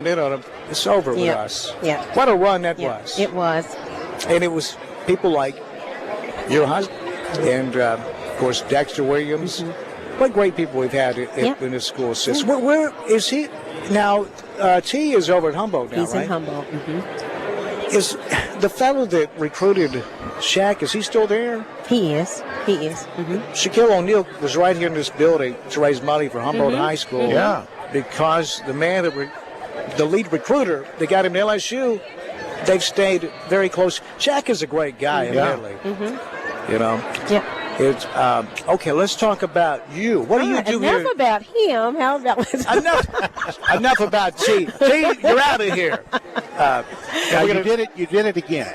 in on him, it's over with us. Yeah. What a run that was. It was. And it was people like your husband and, of course, Dexter Williams. What great people we've had in the school system. Where is he? Now, T is over at Humboldt now, He's right? in Humboldt. Is the fellow that recruited Shaq, is he still there? He is. Shaquille O'Neal was right here in this building to raise money for Humboldt High School. Yeah. Because the man the lead recruiter that got him to LSU, they've stayed very close. Shaq is a great guy, admittedly. You know? Yeah. It's okay. Let's talk about you. What do you do enough here? about him. How about Enough about T. T, you're out of here. Now you did it again.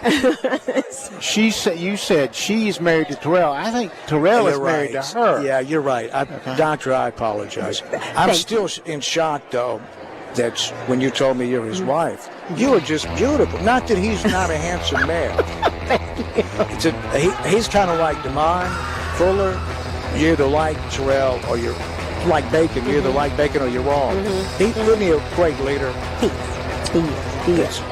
You said she's married to Terrell. I think Terrell is married to her. Yeah, you're right. Doctor, I apologize. I'm still in shock, though, that when you told me you're his wife, you are just beautiful. Not that he's not a handsome man. He's kind of like Damon Fuller. You either like Terrell or you're like Bacon. You either like Bacon or you're wrong. Isn't he a great leader? He is.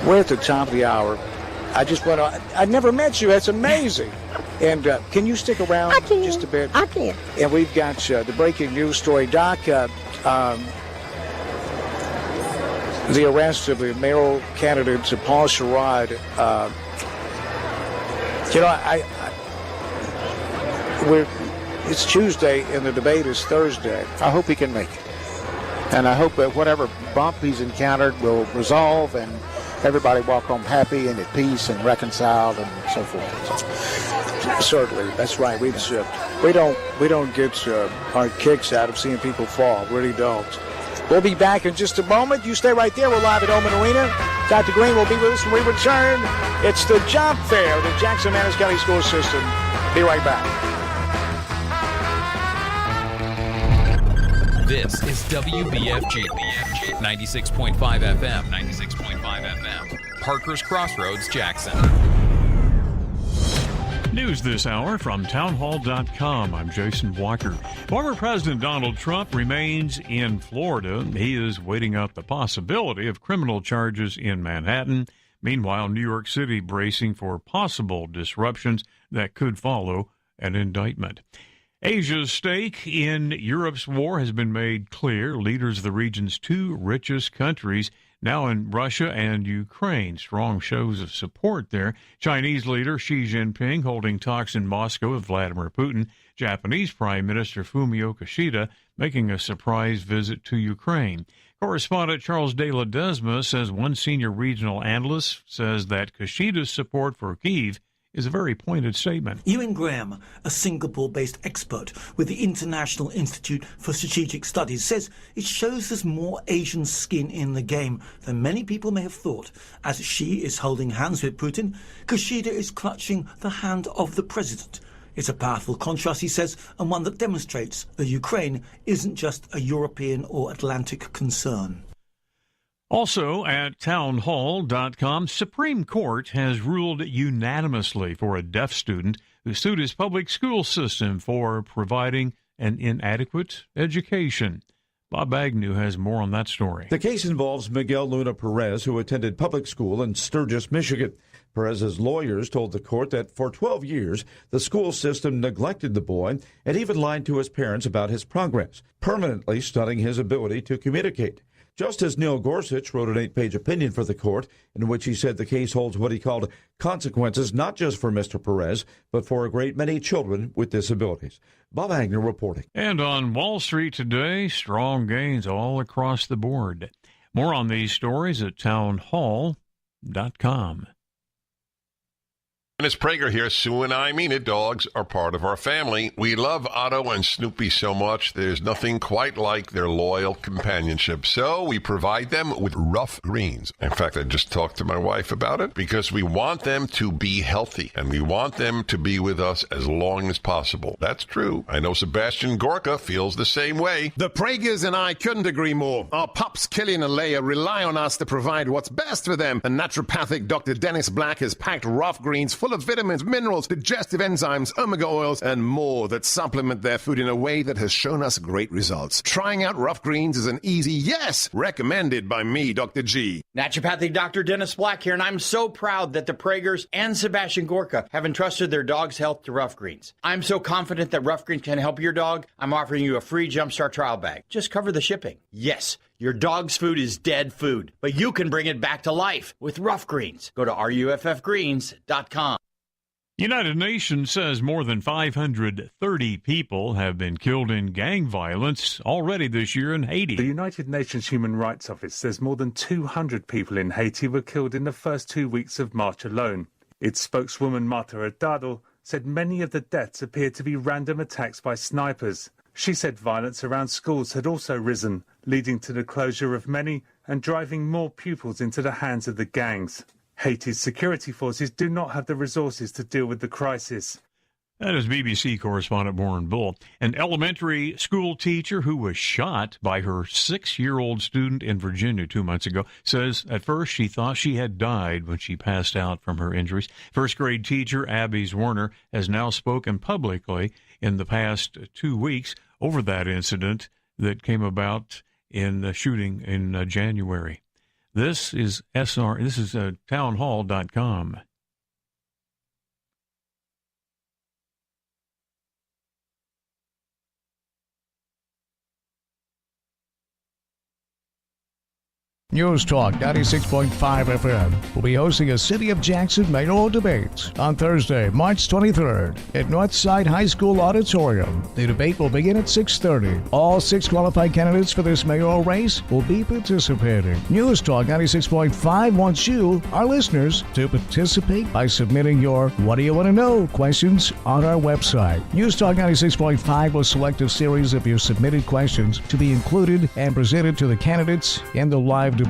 We're at the top of the hour. I just want to. I never met you. That's amazing. And can you stick around just a bit? I can. And we've got the breaking news story. Doc, the arrest of the mayoral candidate Paul Sherrod. It's Tuesday and the debate is Thursday. I hope he can make it. And I hope that whatever bump he's encountered will resolve and everybody walk home happy and at peace and reconciled and so forth. Certainly, that's right. We don't get our kicks out of seeing people fall. Really don't. We'll be back in just a moment. You stay right there. We're live at Oman Arena. Dr. Green will be with us when we return. It's the job fair, the Jackson-Manoz County School System. Be right back. This is WBFG 96.5 FM, 96.5 FM, Parker's Crossroads, Jackson. News this hour from townhall.com. I'm Jason Walker. Former President Donald Trump remains in Florida. He is waiting out the possibility of criminal charges in Manhattan. Meanwhile, New York City bracing for possible disruptions that could follow an indictment. Asia's stake in Europe's war has been made clear. Leaders of the region's two richest countries, now in Russia and Ukraine. Strong shows of support there. Chinese leader Xi Jinping holding talks in Moscow with Vladimir Putin. Japanese Prime Minister Fumio Kishida making a surprise visit to Ukraine. Correspondent Charles De Ledesma says one senior regional analyst says that Kishida's support for Kyiv is a very pointed statement. Ewan Graham, a Singapore-based expert with the International Institute for Strategic Studies, says it shows there's more Asian skin in the game than many people may have thought. As Xi is holding hands with Putin, Kishida is clutching the hand of the president. It's a powerful contrast, he says, and one that demonstrates that Ukraine isn't just a European or Atlantic concern. Also at townhall.com, Supreme Court has ruled unanimously for a deaf student who sued his public school system for providing an inadequate education. Bob Agnew has more on that story. The case involves Miguel Luna Perez, who attended public school in Sturgis, Michigan. Perez's lawyers told the court that for 12 years, the school system neglected the boy and even lied to his parents about his progress, permanently stunting his ability to communicate. Justice Neil Gorsuch wrote an 8-page opinion for the court in which he said the case holds what he called consequences not just for Mr. Perez, but for a great many children with disabilities. Bob Agnew reporting. And on Wall Street today, strong gains all across the board. More on these stories at townhall.com. It's Prager here. Sue and I mean it. Dogs are part of our family. We love Otto and Snoopy so much. There's nothing quite like their loyal companionship. So we provide them with Rough Greens. In fact, I just talked to my wife about it because we want them to be healthy and we want them to be with us as long as possible. That's true. I know Sebastian Gorka feels the same way. The Pragers and I couldn't agree more. Our pups, Killian and Leia, rely on us to provide what's best for them. And naturopathic Dr. Dennis Black has packed Rough Greens full full of vitamins, minerals, digestive enzymes, omega oils, and more that supplement their food in a way that has shown us great results. Trying out Rough Greens is an easy yes, recommended by me, Dr. G. Naturopathic Dr. Dennis Black here, and I'm so proud that the Pragers and Sebastian Gorka have entrusted their dog's health to Rough Greens. I'm so confident that Rough Greens can help your dog, I'm offering you a free Jumpstart trial bag. Just cover the shipping. Yes, your dog's food is dead food, but you can bring it back to life with Rough Greens. Go to ruffgreens.com. United Nations says more than 530 people have been killed in gang violence already this year in Haiti. The United Nations Human Rights Office says more than 200 people in Haiti were killed in the first 2 weeks of March alone. Its spokeswoman Marta Hurtado said many of the deaths appeared to be random attacks by snipers. She said violence around schools had also risen, leading to the closure of many and driving more pupils into the hands of the gangs. Haiti's security forces do not have the resources to deal with the crisis. That is BBC correspondent Warren Bull. An elementary school teacher who was shot by her 6-year-old student in Virginia 2 months ago says at first she thought she had died when she passed out from her injuries. First-grade teacher Abby Warner has now spoken publicly in the past 2 weeks over that incident that came about in the shooting in January. This is townhall.com. News Talk 96.5 FM will be hosting a City of Jackson mayoral debate on Thursday, March 23rd at Northside High School Auditorium. The debate will begin at 6:30. All 6 qualified candidates for this mayoral race will be participating. News Talk 96.5 wants you, our listeners, to participate by submitting your What Do You Want to Know questions on our website. News Talk 96.5 will select a series of your submitted questions to be included and presented to the candidates in the live debates.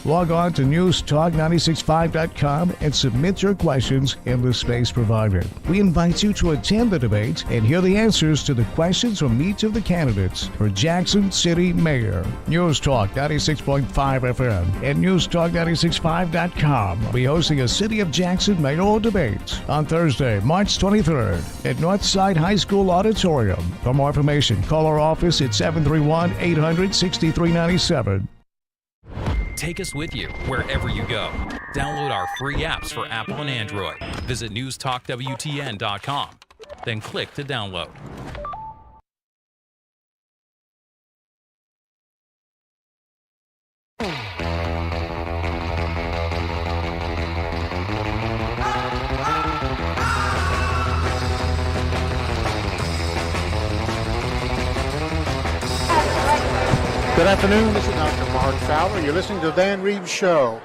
Log on to newstalk965.com and submit your questions in the space provided. We invite you to attend the debate and hear the answers to the questions from each of the candidates for Jackson City Mayor. News Talk 96.5 FM and newstalk965.com will be hosting a City of Jackson mayoral debate on Thursday, March 23rd at Northside High School Auditorium. For more information, call our office at 731-800-6397. Take us with you wherever you go. Download our free apps for Apple and Android. Visit newstalkwtn.com. Then click to download. Good afternoon. This is Dr. Mark Fowler. You're listening to the Dan Reeves Show.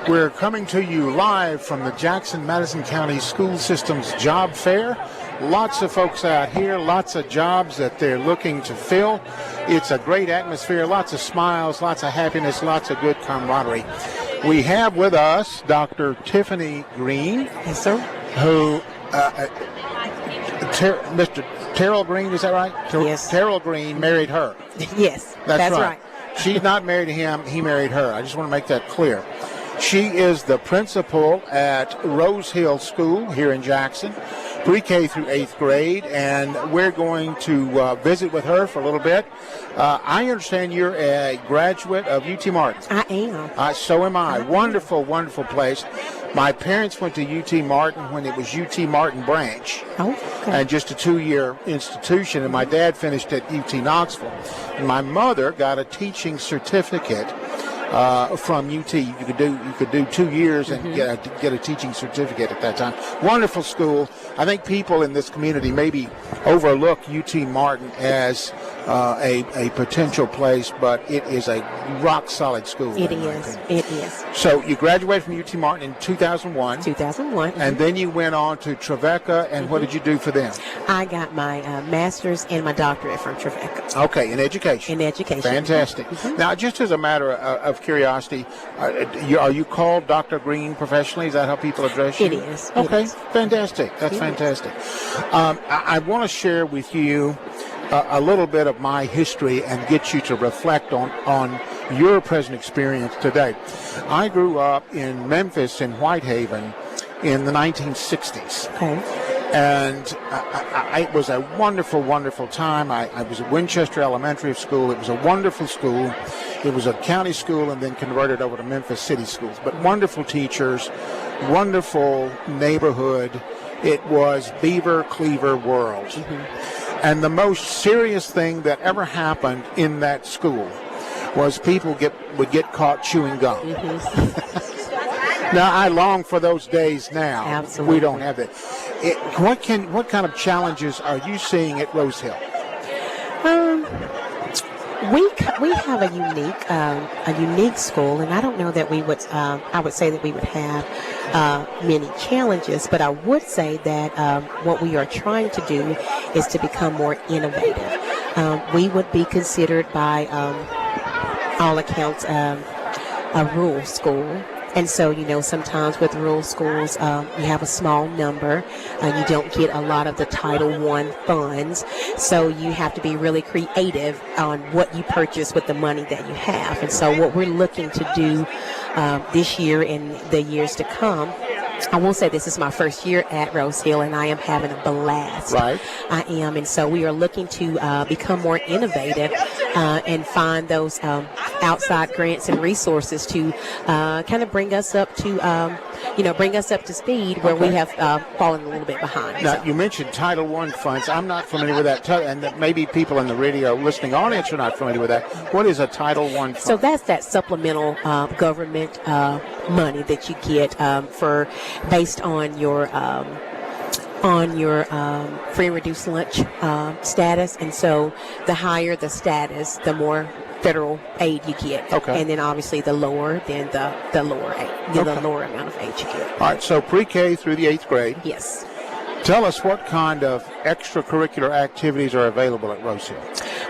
We're coming to you live from the Jackson-Madison County School System's Job Fair. Lots of folks out here, lots of jobs that they're looking to fill. It's a great atmosphere, lots of smiles, lots of happiness, lots of good camaraderie. We have with us Dr. Tiffany Green. Yes, sir. Who, Mr. Terrell Green, is that right? Yes. Terrell Green married her. Yes, that's right. She's not married to him, he married her. I just want to make that clear. She is the principal at Rose Hill School here in Jackson, pre-K through 8th grade, and we're going to visit with her for a little bit. I understand you're a graduate of UT Martin. I am. So am I. Wonderful, wonderful place. My parents went to UT Martin when it was UT Martin Branch. Oh, okay. And just a 2-year institution, and my dad finished at UT Knoxville. And my mother got a teaching certificate from UT. You could do 2 years and get a teaching certificate at that time. Wonderful school. I think people in this community maybe overlook UT Martin as a potential place, but it is a rock solid school. It is. It is. So you graduated from UT Martin in 2001. 2001. And then you went on to Trevecca, and what did you do for them? I got my master's and my doctorate from Trevecca. Okay, in education. In education. Fantastic. Now, just as a matter of curiosity, are you called Dr. Green professionally? Is that how people address you? It is. Okay, It is. fantastic. That's fantastic. I want to share with you a little bit of my history and get you to reflect on your present experience today. I grew up in Memphis in Whitehaven, in the 1960s. Okay. And it was a wonderful, wonderful time. I was at Winchester Elementary School. It was a wonderful school. It was a county school and then converted over to Memphis City Schools. But wonderful teachers, wonderful neighborhood. It was Beaver Cleaver world. And the most serious thing that ever happened in that school was people would get caught chewing gum. Now, I long for those days now. Absolutely. We don't have that. What kind of challenges are you seeing at Rose Hill? We have a unique school, and I don't know that we would. I would say that we would have many challenges, but I would say that what we are trying to do is to become more innovative. We would be considered by all accounts a rural school. And so, sometimes with rural schools, you have a small number. You don't get a lot of the Title I funds. So you have to be really creative on what you purchase with the money that you have. And so what we're looking to do this year and the years to come, I will say this is my first year at Rose Hill, and I am having a blast. Right. I am. And so we are looking to become more innovative and find those outside grants and resources to kind of bring us up to, speed where we have fallen a little bit behind. Now, you mentioned Title I funds. I'm not familiar with that, and that maybe people in the radio listening audience are not familiar with that. What is a Title I fund? So that's that supplemental government money that you get based on your free and reduced lunch status. And so the higher the status, the more federal aid you get. Okay. And then obviously the lower, then the lower aid, the lower amount of aid you get. All right, so pre-K through the 8th grade. Yes. Tell us what kind of extracurricular activities are available at Rose Hill.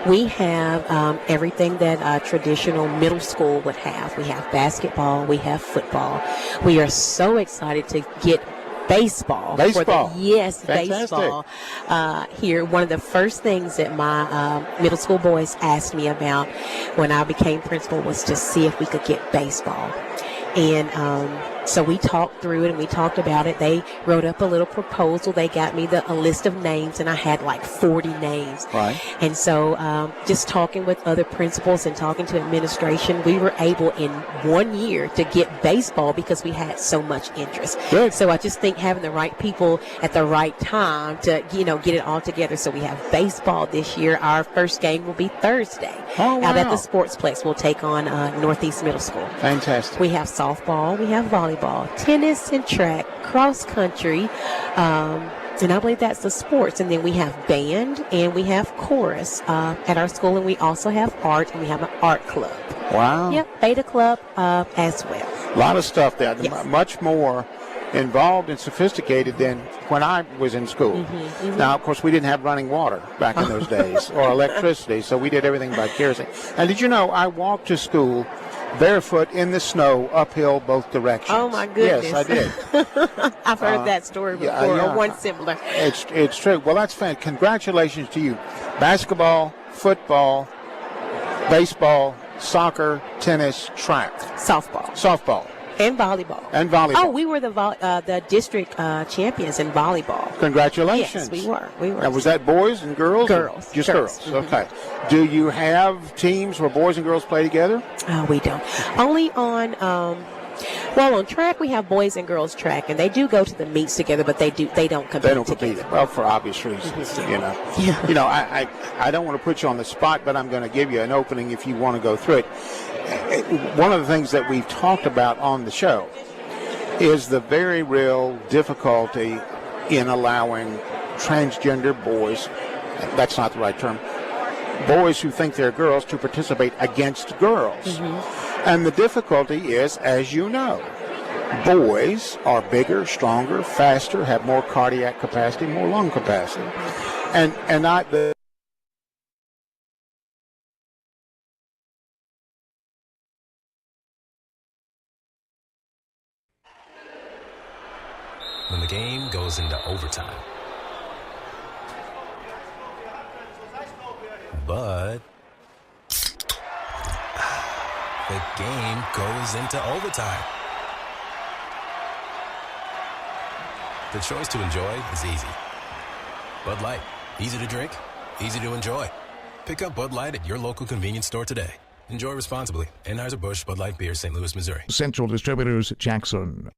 We have everything that a traditional middle school would have. We have basketball. We have football. We are so excited to get baseball. Baseball. Yes, Fantastic. baseball. Here, one of the first things that my middle school boys asked me about when I became principal was to see if we could get baseball. And so we talked through it and we talked about it. They wrote up a little proposal. They got me a list of names, and I had like 40 names. Right. And so just talking with other principals and talking to administration, we were able in 1 year to get baseball because we had so much interest. Good. So I just think having the right people at the right time to, get it all together. So we have baseball this year. Our first game will be Thursday. Oh, wow. Out at the Sportsplex. We'll take on Northeast Middle School. Fantastic. We have softball, we have volleyball, tennis and track, cross country, and I believe that's the sports. And then we have band and we have chorus at our school, and we also have art, and we have an art club. Wow. Yep, Beta Club as well. A lot of stuff there. Yes. Much more involved and sophisticated than when I was in school. Now, of course, we didn't have running water back in those days or electricity, so we did everything by kerosene. And did you know I walked to school barefoot in the snow, uphill both directions? Oh, my goodness. Yes, I did. I've heard that story before, or one similar. It's true. Well, that's fantastic. Congratulations to you. Basketball, football, baseball, soccer, tennis, track. Softball. And volleyball. Oh, we were the district champions in volleyball. Congratulations. Yes, we were. Now, was that boys and girls? Girls. Just girls. Okay. Do you have teams where boys and girls play together? We don't. Only on, on track we have boys and girls track, and they do go to the meets together, but they don't compete. They don't compete. Well, for obvious reasons, Yeah. I don't want to put you on the spot, but I'm going to give you an opening if you want to go through it. One of the things that we've talked about on the show is the very real difficulty in allowing transgender boys, that's not the right term, boys who think they're girls to participate against girls. And the difficulty is, as you know, boys are bigger, stronger, faster, have more cardiac capacity, more lung capacity. When the game goes into overtime. But the game goes into overtime. The choice to enjoy is easy. Bud Light. Easy to drink, easy to enjoy. Pick up Bud Light at your local convenience store today. Enjoy responsibly. Anheuser-Busch Bud Light Beer, St. Louis, Missouri. Central Distributors, Jackson.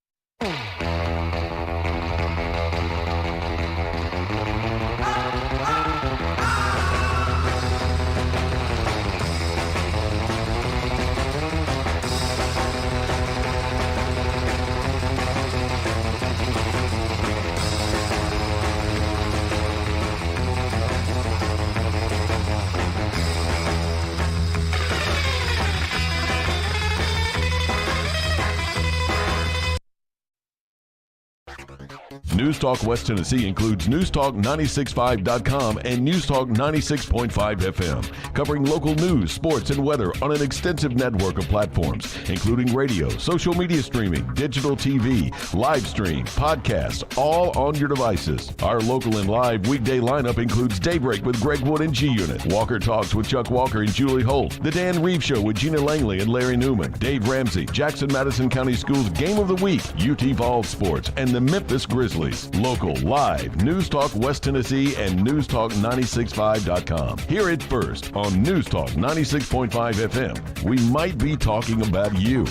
News Talk West Tennessee includes NewsTalk965.com and NewsTalk 96.5 FM, covering local news, sports, and weather on an extensive network of platforms, including radio, social media streaming, digital TV, live stream, podcasts, all on your devices. Our local and live weekday lineup includes Daybreak with Greg Wood and G-Unit, Walker Talks with Chuck Walker and Julie Holt, The Dan Reeves Show with Gina Langley and Larry Newman, Dave Ramsey, Jackson-Madison County Schools Game of the Week, UT Vols Sports, and the Memphis Grizzlies. Local, live, News Talk West Tennessee and NewsTalk965.com. Hear it first on News Talk 96.5 FM. We might be talking about you.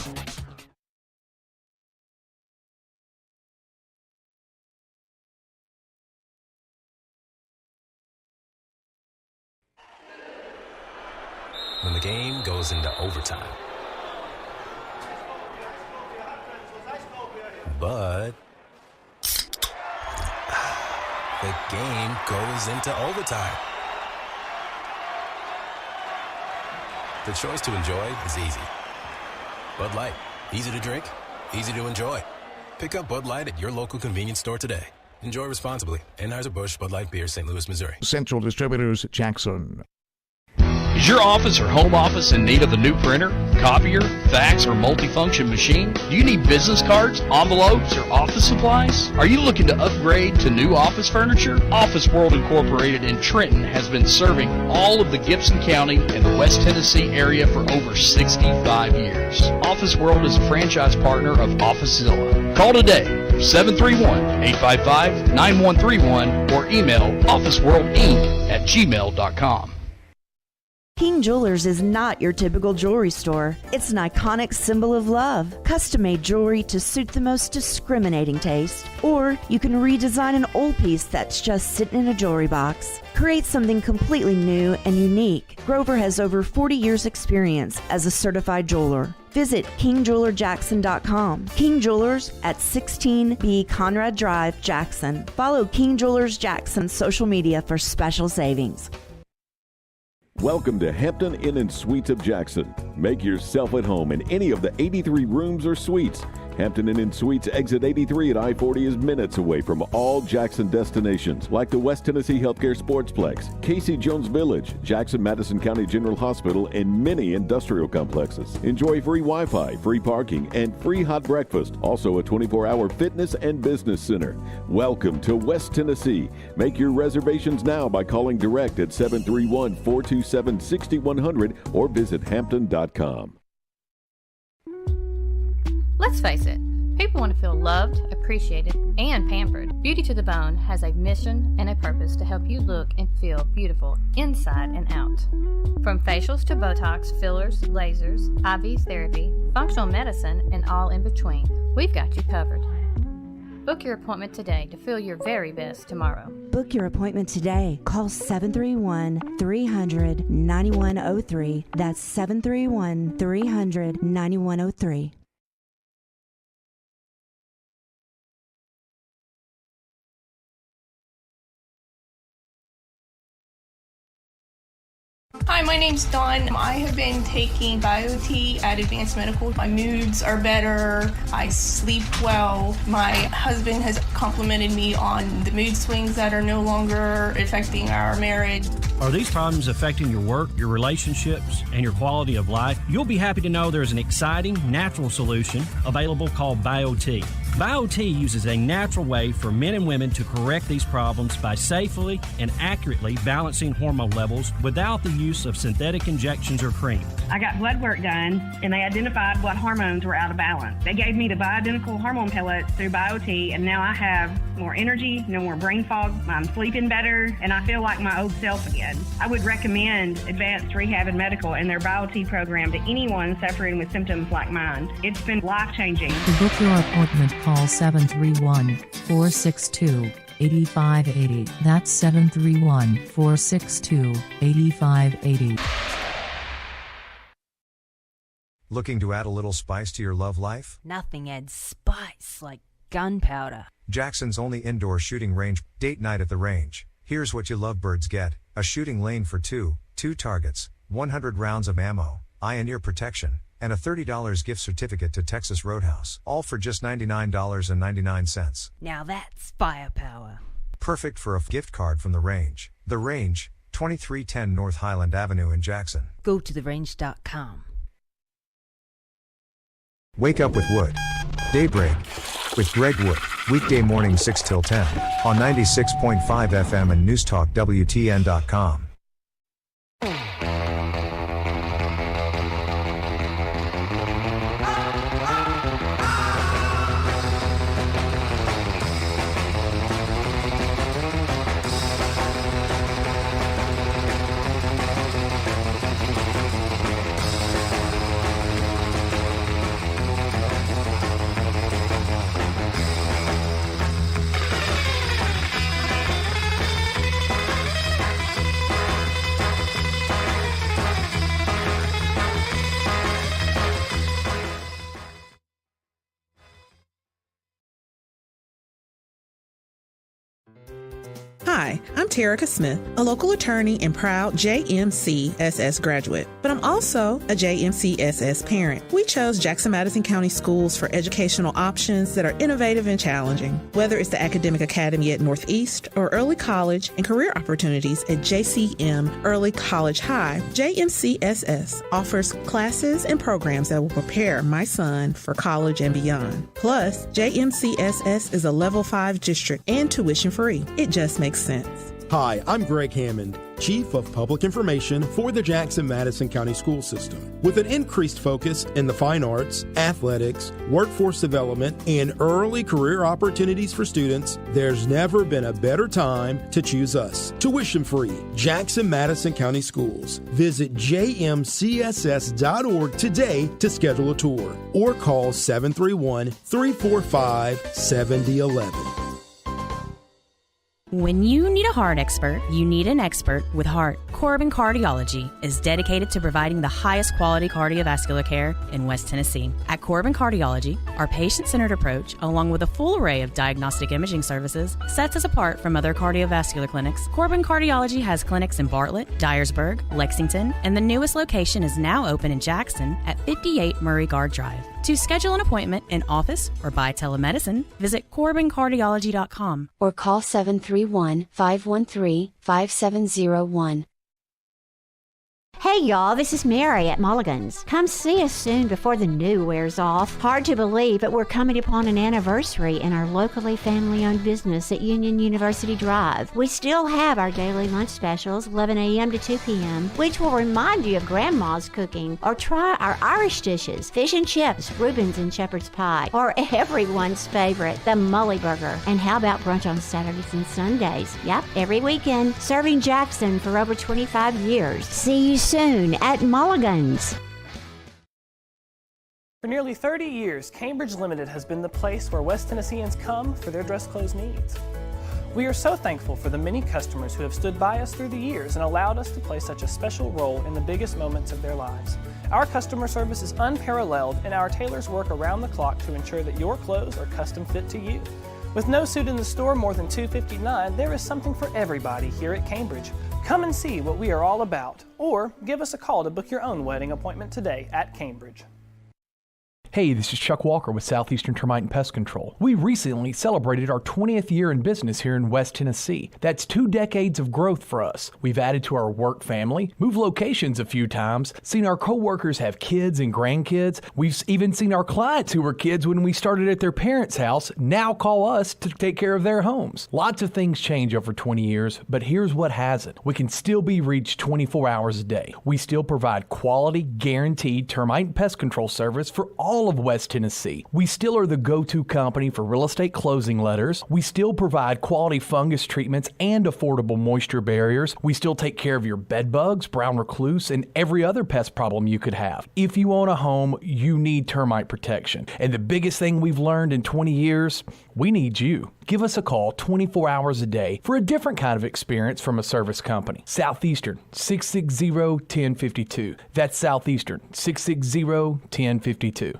When the game goes into overtime. But the game goes into overtime. The choice to enjoy is easy. Bud Light. Easy to drink, easy to enjoy. Pick up Bud Light at your local convenience store today. Enjoy responsibly. Anheuser-Busch Bud Light Beer, St. Louis, Missouri. Central Distributors, Jackson. Is your office or home office in need of a new printer, copier, fax, or multifunction machine? Do you need business cards, envelopes, or office supplies? Are you looking to upgrade to new office furniture? Office World Incorporated in Trenton has been serving all of the Gibson County and the West Tennessee area for over 65 years. Office World is a franchise partner of OfficeZilla. Call today, 731-855-9131, or email officeworldinc@gmail.com. King Jewelers is not your typical jewelry store. It's an iconic symbol of love. Custom-made jewelry to suit the most discriminating taste. Or you can redesign an old piece that's just sitting in a jewelry box. Create something completely new and unique. Grover has over 40 years experience as a certified jeweler. Visit KingJewelerJackson.com. King Jewelers at 16B Conrad Drive, Jackson. Follow King Jewelers Jackson social media for special savings. Welcome to Hampton Inn & Suites of Jackson. Make yourself at home in any of the 83 rooms or suites. Hampton Inn & Suites exit 83 at I-40 is minutes away from all Jackson destinations like the West Tennessee Healthcare Sportsplex, Casey Jones Village, Jackson-Madison County General Hospital, and many industrial complexes. Enjoy free Wi-Fi, free parking, and free hot breakfast. Also a 24-hour fitness and business center. Welcome to West Tennessee. Make your reservations now by calling direct at 731-427-6100 or visit hampton.com. Let's face it, people want to feel loved, appreciated, and pampered. Beauty to the Bone has a mission and a purpose to help you look and feel beautiful inside and out. From facials to Botox, fillers, lasers, IV therapy, functional medicine, and all in between, we've got you covered. Book your appointment today to feel your very best tomorrow. Book your appointment today. Call 731-300-9103. That's 731-300-9103. Hi, my name's Dawn. I have been taking BioTE at Advanced Medical. My moods are better. I sleep well. My husband has complimented me on the mood swings that are no longer affecting our marriage. Are these problems affecting your work, your relationships, and your quality of life? You'll be happy to know there's an exciting, natural solution available called BioTE. BioTE uses a natural way for men and women to correct these problems by safely and accurately balancing hormone levels without the use of synthetic injections or cream. I got blood work done, and they identified what hormones were out of balance. They gave me the bioidentical hormone pellets through BioT, and now I have more energy, no more brain fog, I'm sleeping better, and I feel like my old self again. I would recommend Advanced Rehab and Medical and their BioT program to anyone suffering with symptoms like mine. It's been life-changing. To book your appointment, call 731-462-8580. That's 731-462-8580. Looking to add a little spice to your love life? Nothing adds spice like gunpowder. Jackson's only indoor shooting range, date night at the range. Here's what you lovebirds get: a shooting lane for two targets, 100 rounds of ammo, eye and ear protection, and a $30 gift certificate to Texas Roadhouse. All for just $99.99. Now that's firepower. Perfect for a gift card from the range. The Range, 2310 North Highland Avenue in Jackson. Go to therange.com. Wake up with Wood. Daybreak with Greg Wood. Weekday morning 6 till 10 on 96.5 FM and newstalkwtn.com. Hi, I'm Terica Smith, a local attorney and proud JMCSS graduate, but I'm also a JMCSS parent. We chose Jackson-Madison County Schools for educational options that are innovative and challenging. Whether it's the Academic Academy at Northeast or early college and career opportunities at JCM Early College High, JMCSS offers classes and programs that will prepare my son for college and beyond. Plus, JMCSS is a Level 5 district and tuition free. It just makes sense. Hi, I'm Greg Hammond, Chief of Public Information for the Jackson-Madison County School System. With an increased focus in the fine arts, athletics, workforce development, and early career opportunities for students, there's never been a better time to choose us. Tuition-free, Jackson-Madison County Schools. Visit jmcss.org today to schedule a tour or call 731-345-7011. When you need a heart expert, you need an expert with heart. Corbin Cardiology is dedicated to providing the highest quality cardiovascular care in West Tennessee. At Corbin Cardiology, our patient-centered approach, along with a full array of diagnostic imaging services, sets us apart from other cardiovascular clinics. Corbin Cardiology has clinics in Bartlett, Dyersburg, Lexington, and the newest location is now open in Jackson at 58 Murray Guard Drive. To schedule an appointment in office or by telemedicine, visit CorbinCardiology.com or call 731-513-5701. Hey y'all, this is Mary at Mulligan's. Come see us soon before the new wears off. Hard to believe, but we're coming upon an anniversary in our locally family-owned business at Union University Drive. We still have our daily lunch specials, 11 a.m. to 2 p.m., which will remind you of Grandma's cooking. Or try our Irish dishes, fish and chips, Reuben's and shepherd's pie, or everyone's favorite, the Mully Burger. And how about brunch on Saturdays and Sundays? Yep, every weekend, serving Jackson for over 25 years. See you soon at Mulligan's. For nearly 30 years, Cambridge Limited has been the place where West Tennesseans come for their dress clothes needs. We are so thankful for the many customers who have stood by us through the years and allowed us to play such a special role in the biggest moments of their lives. Our customer service is unparalleled, and our tailors work around the clock to ensure that your clothes are custom fit to you. With no suit in the store more than $259, there is something for everybody here at Cambridge. Come and see what we are all about, or give us a call to book your own wedding appointment today at Cambridge. Hey, this is Chuck Walker with Southeastern Termite and Pest Control. We recently celebrated our 20th year in business here in West Tennessee. That's 2 decades of growth for us. We've added to our work family, moved locations a few times, seen our coworkers have kids and grandkids. We've even seen our clients who were kids when we started at their parents' house now call us to take care of their homes. Lots of things change over 20 years, but here's what hasn't. We can still be reached 24 hours a day. We still provide quality, guaranteed termite and pest control service for all of West Tennessee. We still are the go-to company for real estate closing letters. We still provide quality fungus treatments and affordable moisture barriers. We still take care of your bed bugs, brown recluse, and every other pest problem you could have. If you own a home, you need termite protection. And the biggest thing we've learned in 20 years, we need you. Give us a call 24 hours a day for a different kind of experience from a service company. Southeastern, 660-1052. That's Southeastern, 660-1052.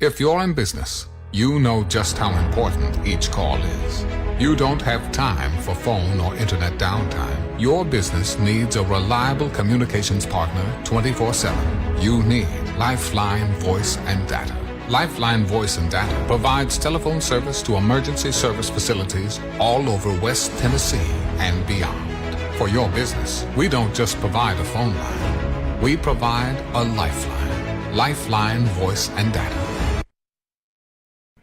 If you're in business, you know just how important each call is. You don't have time for phone or internet downtime. Your business needs a reliable communications partner 24/7. You need Lifeline Voice and Data. Lifeline Voice and Data provides telephone service to emergency service facilities all over West Tennessee and beyond. For your business, we don't just provide a phone line. We provide a lifeline. Lifeline Voice and Data.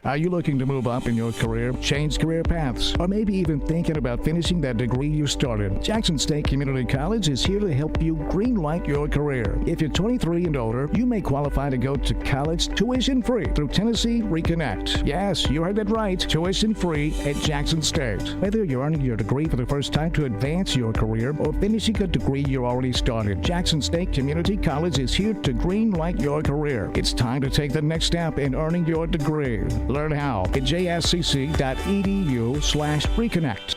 Are you looking to move up in your career, change career paths, or maybe even thinking about finishing that degree you started? Jackson State Community College is here to help you greenlight your career. If you're 23 and older, you may qualify to go to college tuition-free through Tennessee Reconnect. Yes, you heard that right, tuition-free at Jackson State. Whether you're earning your degree for the first time to advance your career or finishing a degree you already started, Jackson State Community College is here to greenlight your career. It's time to take the next step in earning your degree. Learn how at jscc.edu/reconnect.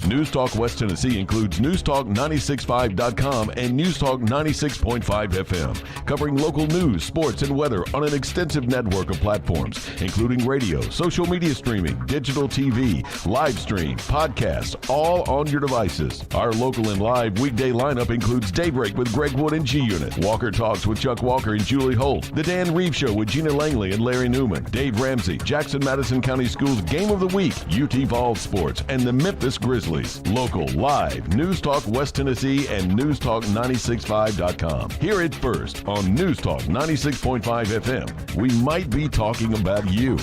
News Talk West Tennessee includes newstalk965.com and Newstalk 96.5 FM, covering local news, sports, and weather on an extensive network of platforms, including radio, social media streaming, digital TV, live stream, podcasts, all on your devices. Our local and live weekday lineup includes Daybreak with Greg Wood and G-Unit, Walker Talks with Chuck Walker and Julie Holt, The Dan Reeves Show with Gina Langley and Larry Newman, Dave Ramsey, Jackson-Madison County Schools Game of the Week, UT Vols Sports, and the Memphis Grizzlies. Local, live, News Talk West Tennessee and newstalk965.com. Hear it first on News Talk 96.5 FM. We might be talking about you.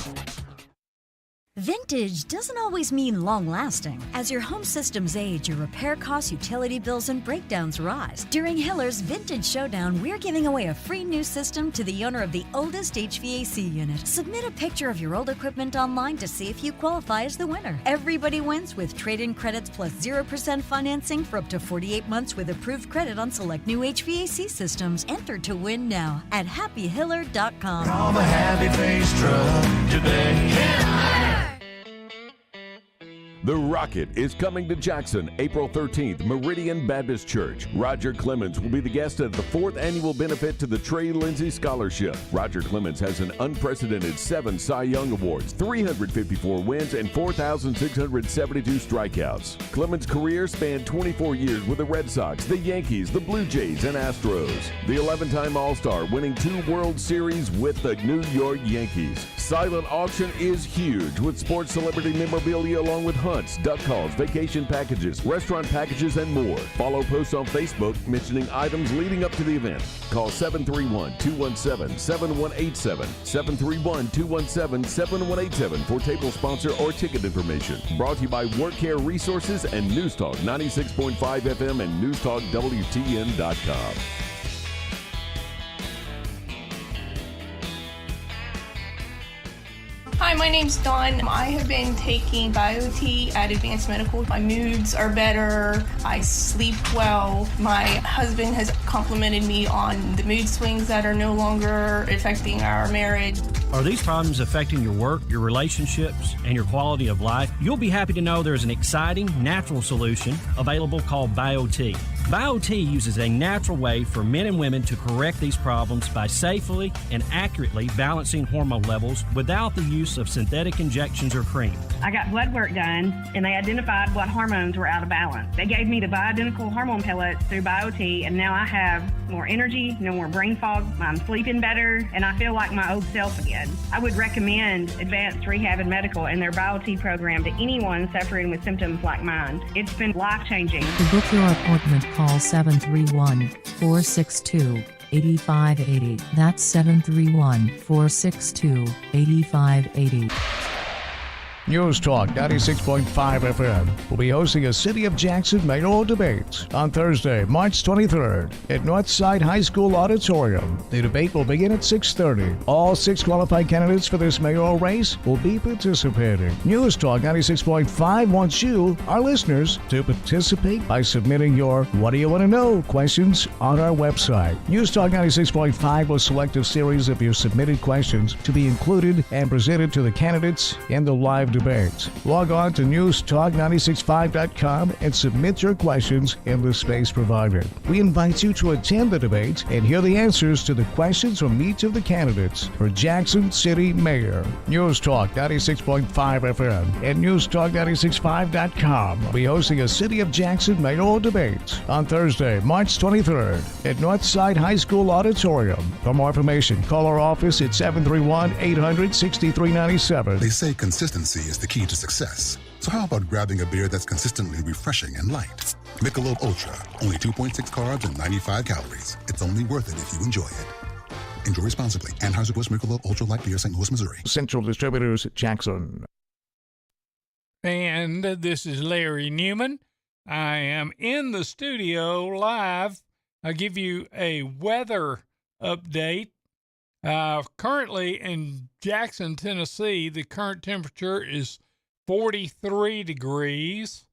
Vintage doesn't always mean long-lasting. As your home systems age, your repair costs, utility bills, and breakdowns rise. During Hiller's Vintage Showdown, we're giving away a free new system to the owner of the oldest HVAC unit. Submit a picture of your old equipment online to see if you qualify as the winner. Everybody wins with trade-in credits plus 0% financing for up to 48 months with approved credit on select new HVAC systems. Enter to win now at happyhiller.com. All the happy-faced truck today. The Rocket is coming to Jackson April 13th, Meridian Baptist Church. Roger Clemens will be the guest at the 4th annual benefit to the Trey Lindsay Scholarship. Roger Clemens has an unprecedented 7 Cy Young Awards, 354 wins, and 4,672 strikeouts. Clemens' career spanned 24 years with the Red Sox, the Yankees, the Blue Jays, and Astros. The 11-time All-Star, winning 2 World Series with the New York Yankees. Silent auction is huge with sports celebrity memorabilia along with hunts, duck calls, vacation packages, restaurant packages, and more. Follow posts on Facebook mentioning items leading up to the event. Call 731-217-7187, 731-217-7187 for table sponsor or ticket information. Brought to you by Work Care Resources and News Talk 96.5 FM and NewsTalkWTN.com. Hi, my name's Dawn. I have been taking BioT at Advanced Medical. My moods are better. I sleep well. My husband has complimented me on the mood swings that are no longer affecting our marriage. Are these problems affecting your work, your relationships, and your quality of life? You'll be happy to know there's an exciting, natural solution available called BioT. BioT uses a natural way for men and women to correct these problems by safely and accurately balancing hormone levels without the use of synthetic injections or cream. I got blood work done, and they identified what hormones were out of balance. They gave me the bioidentical hormone pellets through BioT, and now I have more energy, no more brain fog, I'm sleeping better, and I feel like my old self again. I would recommend Advanced Rehab and Medical and their BioT program to anyone suffering with symptoms like mine. It's been life-changing. To book your appointment, call 731-462-8580. That's 731-462-8580. News Talk 96.5 FM will be hosting a City of Jackson mayoral debate on Thursday, March 23rd at Northside High School Auditorium. The debate will begin at 6:30. All 6 qualified candidates for this mayoral race will be participating. News Talk 96.5 wants you, our listeners, to participate by submitting your What Do You Want to Know questions on our website. News Talk 96.5 will select a series of your submitted questions to be included and presented to the candidates in the live debate. Log on to newstalk965.com and submit your questions in the space provided. We invite you to attend the debate and hear the answers to the questions from each of the candidates for Jackson City Mayor. News Talk 96.5 FM and newstalk965.com will be hosting a City of Jackson mayoral debate on Thursday, March 23rd at Northside High School Auditorium. For more information, call our office at 731-800-6397. They say consistency is the key to success. So how about grabbing a beer that's consistently refreshing and light? Michelob Ultra, only 2.6 carbs and 95 calories. It's only worth it if you enjoy it. Enjoy responsibly. Anheuser-Busch Michelob Ultra Light Beer, St. Louis, Missouri. Central Distributors, Jackson. And this is Larry Newman. I am in the studio live. I'll give you a weather update. Currently in Jackson, Tennessee, the current temperature is 43 degrees,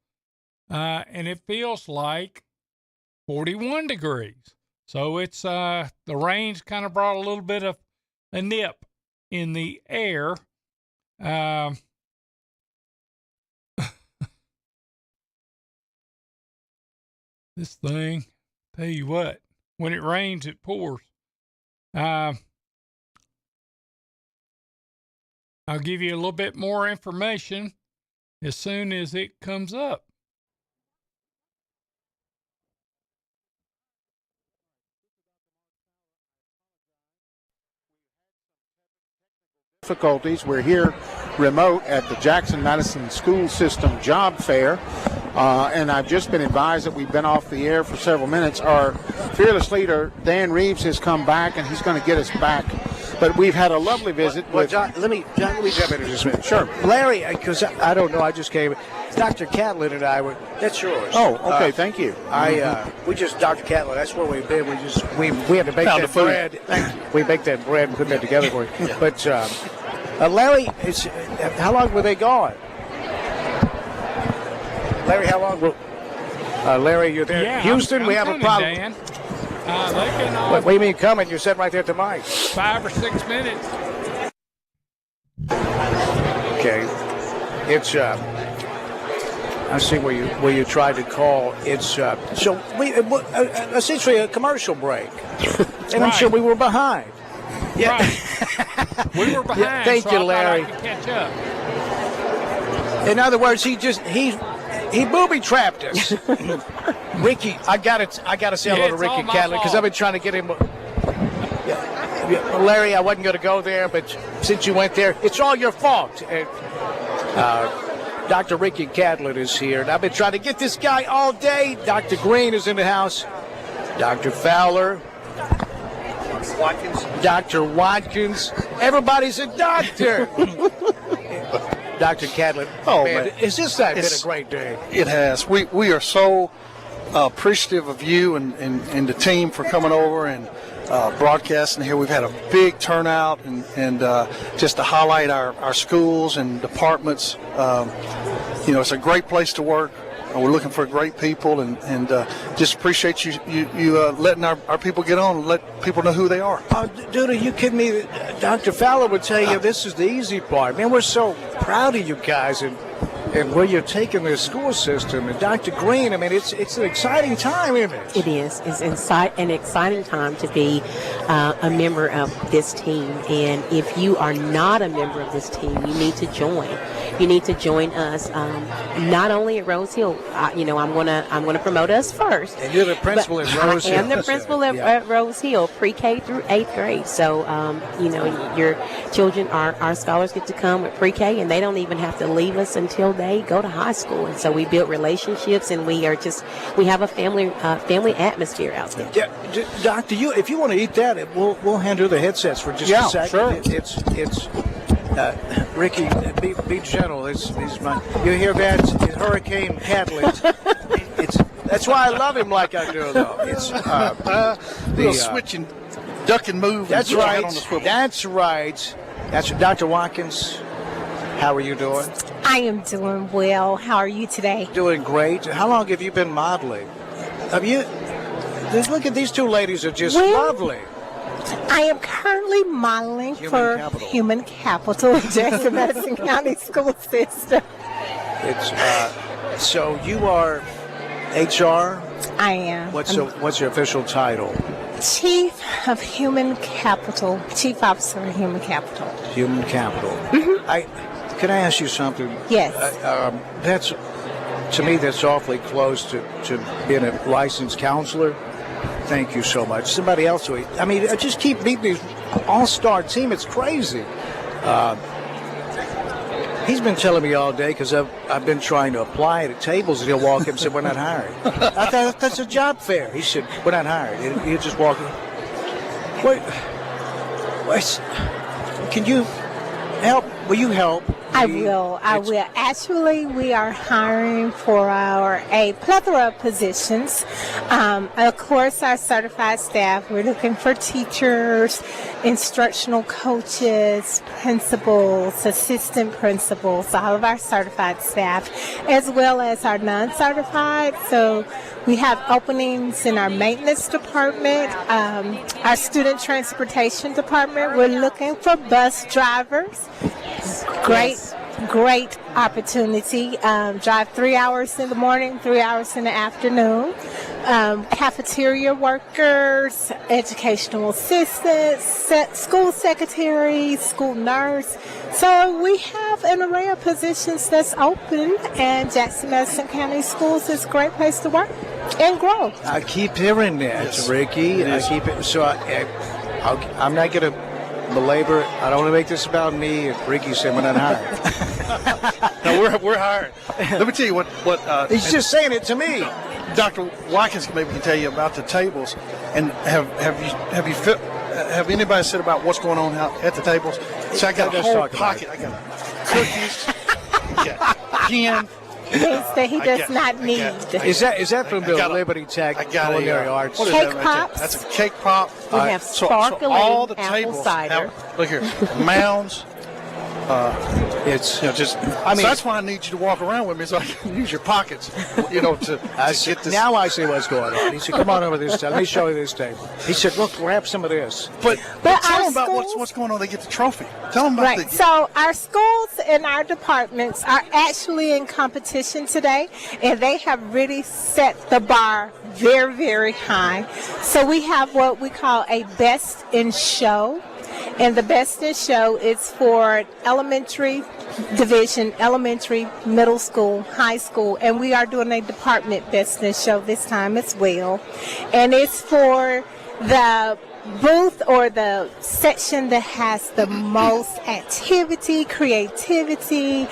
and it feels like 41 degrees. So it's the rain's kind of brought a little bit of a nip in the air. This thing, tell you what, when it rains, it pours. I'll give you a little bit more information as soon as it comes up. Difficulties. We're here remote at the Jackson Madison School System Job Fair, and I've just been advised that we've been off the air for several minutes. Our fearless leader, Dan Reeves, has come back, and he's going to get us back. But we've had a lovely visit. Well, John, let me jump in just a minute. Sure. Larry, because I don't know, I just came. Dr. Catlin and I were. That's yours. Oh, okay. Thank you. We just Dr. Catlin. That's where we've been. We had to bake that bread. Thank you. We baked that bread and put that together for you. Yeah. But Larry, how long were they gone? Larry, how long? Larry, you're there. Yeah, Houston, we have a problem. Dan. They've been on. What do you mean coming? You're sitting right there at the mic. 5 or 6 minutes. Okay. It's I see where you tried to call. It's essentially a commercial break, and I'm sure we were behind. Yeah, right. We were behind. Yeah, thank you, Larry. I could catch up. In other words, he booby trapped us. Ricky, I gotta say hello to Ricky Catlin because I've been trying to get him. Larry, I wasn't going to go there, but since you went there, it's all your fault. And, Dr. Ricky Catlin is here, and I've been trying to get this guy all day. Dr. Green is in the house. Dr. Fowler. Watkins. Dr. Watkins. Everybody's a doctor. Dr. Catlin. Oh, man. It's just been a great day. It has. We are so appreciative of you and the team for coming over and broadcasting here. We've had a big turnout and just to highlight our schools and departments. It's a great place to work. We're looking for great people and just appreciate you letting our people get on and let people know who they are. Dude, are you kidding me? Dr. Fowler would tell you this is the easy part. Man, we're so proud of you guys and where you're taking the school system. And Dr. Green, I mean, it's an exciting time, isn't it? It is. It's an exciting time to be a member of this team. And if you are not a member of this team, you need to join. you need to join us. Not only at Rose Hill, I'm gonna promote us first. And you're the principal at Rose Hill. I am the principal at Rose Hill, pre-K through 8th grade. So, your children, our scholars get to come at pre-K, and they don't even have to leave us until they go to high school. And so we build relationships, and we have a family atmosphere out there. Yeah, Doctor, if you want to eat that, we'll hand her the headsets for just a second. Sure. It's Ricky, be gentle. He's my. You hear that? It's Hurricane Catlett. That's why I love him like I do, though. It's the switch and duck and move. That's and right. on the swivel. That's right. That's Dr. Watkins. How are you doing? I am doing well. How are you today? Doing great. How long have you been modeling? Have you? Look at these two ladies are just lovely. I am currently modeling for Human Capital in Jackson Madison County School System. It's so you are HR? I am. What's your official title? Chief of Human Capital, Chief Officer of Human Capital. Human Capital. Mm-hmm. Can I ask you something? Yes. To me, that's awfully close to being a licensed counselor. Thank you so much. Somebody else, I just keep meeting these all-star team. It's crazy. He's been telling me all day because I've been trying to apply at tables, and he'll walk up and say, "We're not hired." I thought that's a job fair. He said, "We're not hired." He'll just walk in. Wait. Can you help? Will you help? I will. Actually, we are hiring for a plethora of positions. Of course, our certified staff. We're looking for teachers, instructional coaches, principals, assistant principals, all of our certified staff, as well as our non-certified. So we have openings in our maintenance department, our student transportation department. We're looking for bus drivers. Great opportunity. Drive 3 hours in the morning, 3 hours in the afternoon. Cafeteria workers, educational assistants, school secretaries, school nurse. So we have an array of positions that's open, and Jackson Madison County Schools is a great place to work and grow. I keep hearing that, Ricky. I keep it. So I'm not going to belabor. I don't want to make this about me. If Ricky said we're not hired. No, we're hired. Let me tell you what. He's just saying it to me. Dr. Watkins maybe can tell you about the tables. And have anybody said about what's going on out at the tables? So I got a whole pocket. I got cookies. I got gin. He does not need. Is that from the Liberty Tech Culinary Arts? Cake pops. That's a cake pop. We have sparkling so all the apple tables cider. Look here, mounds. It's just. So that's why I need you to walk around with me so I can use your pockets. To get this. Now I see what's going on. He said, "Come on over this table. Let me show you this table." He said, "Look, grab some of this." But tell them about what's going on. They get the trophy. Tell them about So our schools and our departments are actually in competition today, and they have really set the bar very, very high. So we have what we call a Best in Show. And the Best in Show is for elementary division, elementary, middle school, high school, and we are doing a department Best in Show this time as well. And it's for the booth or the section that has the most activity, creativity,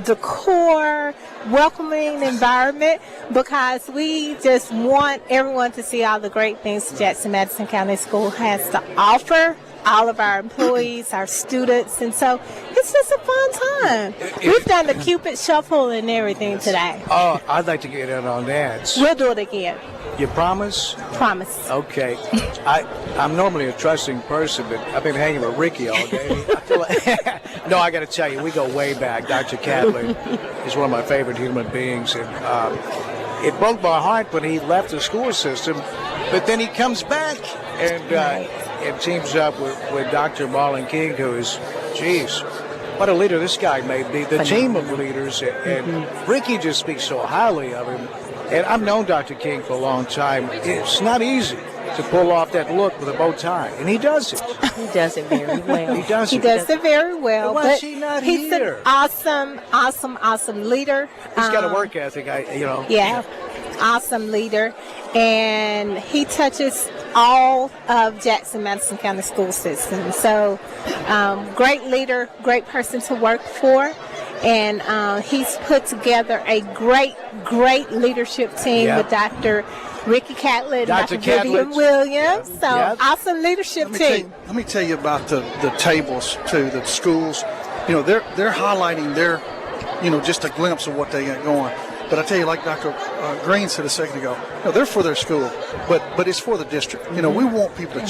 decor, welcoming environment, because we just want everyone to see all the great things Jackson Madison County School has to offer. All of our employees, our students, and so it's just a fun time. We've done the Cupid Shuffle and everything today. Oh, I'd like to get in on that. We'll do it again. You promise? Promise. Okay. I'm normally a trusting person, but I've been hanging with Ricky all day. No, I got to tell you, we go way back. Dr. Catlett is one of my favorite human beings, and it broke my heart when he left the school system, but then he comes back and teams up with Dr. Marlon King, who is, geez, what a leader this guy may be. The team of leaders, and Ricky just speaks so highly of him. And I've known Dr. King for a long time. It's not easy. to pull off that look with a bow tie, and he does it. He does it very well. He does He it. does it very well. Why is he not he's here? an awesome leader. He's got a work ethic, Yeah, awesome leader, and he touches all of Jackson Madison County school system. So, great leader, great person to work for, and he's put together a great leadership team with Dr. Ricky Catlett, Dr. Vivian Williams. So, awesome leadership team. Let me tell you about the tables too. The schools, they're highlighting their, just a glimpse of what they got going. But I tell you, like Dr. Green said a second ago, they're for their school, but it's for the district. We want people to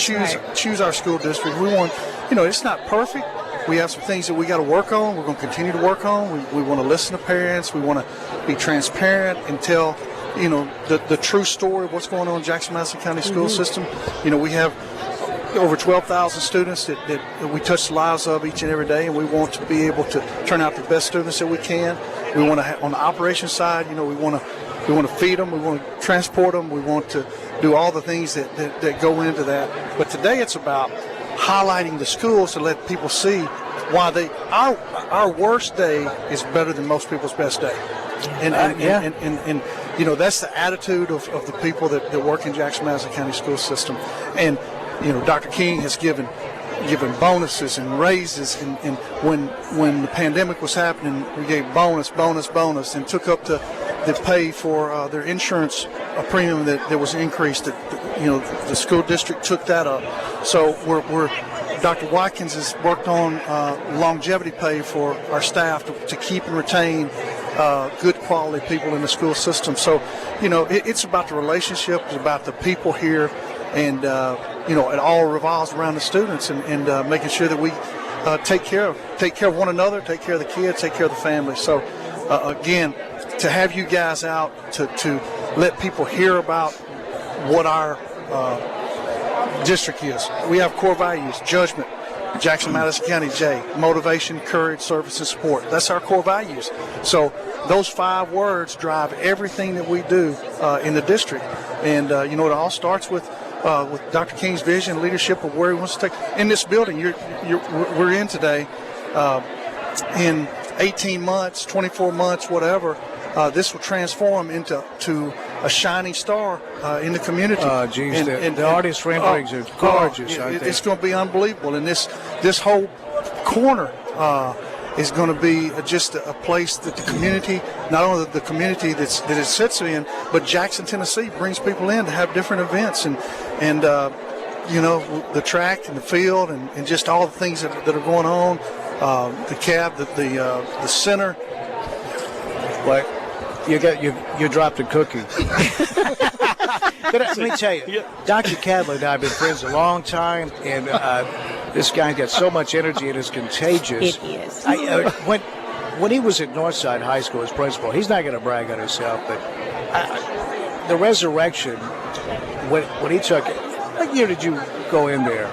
choose our school district. We want, it's not perfect. We have some things that we got to work on. We're going to continue to work on. We want to listen to parents. We want to be transparent and tell, the true story of what's going on in Jackson Madison County school system. We have over 12,000 students that we touch the lives of each and every day, and we want to be able to turn out the best students that we can. We want to, on the operations side, we want to feed them, we want to transport them, we want to do all the things that go into that. But today it's about highlighting the schools to let people see why our worst day is better than most people's best day. And that's the attitude of the people that work in Jackson Madison County school system. And Dr. King has given bonuses and raises, and when the pandemic was happening, we gave bonus, and took up the pay for their insurance premium that was increased. The school district took that up. So we're Dr. Watkins has worked on longevity pay for our staff to keep and retain good quality people in the school system. So it's about the relationship, it's about the people here, and it all revolves around the students and making sure that we take care of one another, take care of the kids, take care of the family. So again, to have you guys out to let people hear about what our district is. We have core values: judgment, Jackson Madison County J, motivation, courage, service, and support. That's our core values. So those 5 words drive everything that we do in the district. And it all starts with Dr. King's vision, leadership of where he wants to take. In this building we're in today, in 18 months, 24 months, whatever, this will transform into a shining star in the community. The artist renderings are gorgeous. It's going to be unbelievable. And this whole corner is going to be just a place that the community, not only the community that it sits in, but Jackson, Tennessee brings people in to have different events and the track and the field and just all the things that are going on. The cab, the center. What? You dropped a cookie. But let me tell you, Dr. Cadler and I have been friends a long time, and this guy's got so much energy and it's contagious. It is. When he was at Northside High School as principal, he's not going to brag on himself, but the resurrection, when he took it, what year did you go in there?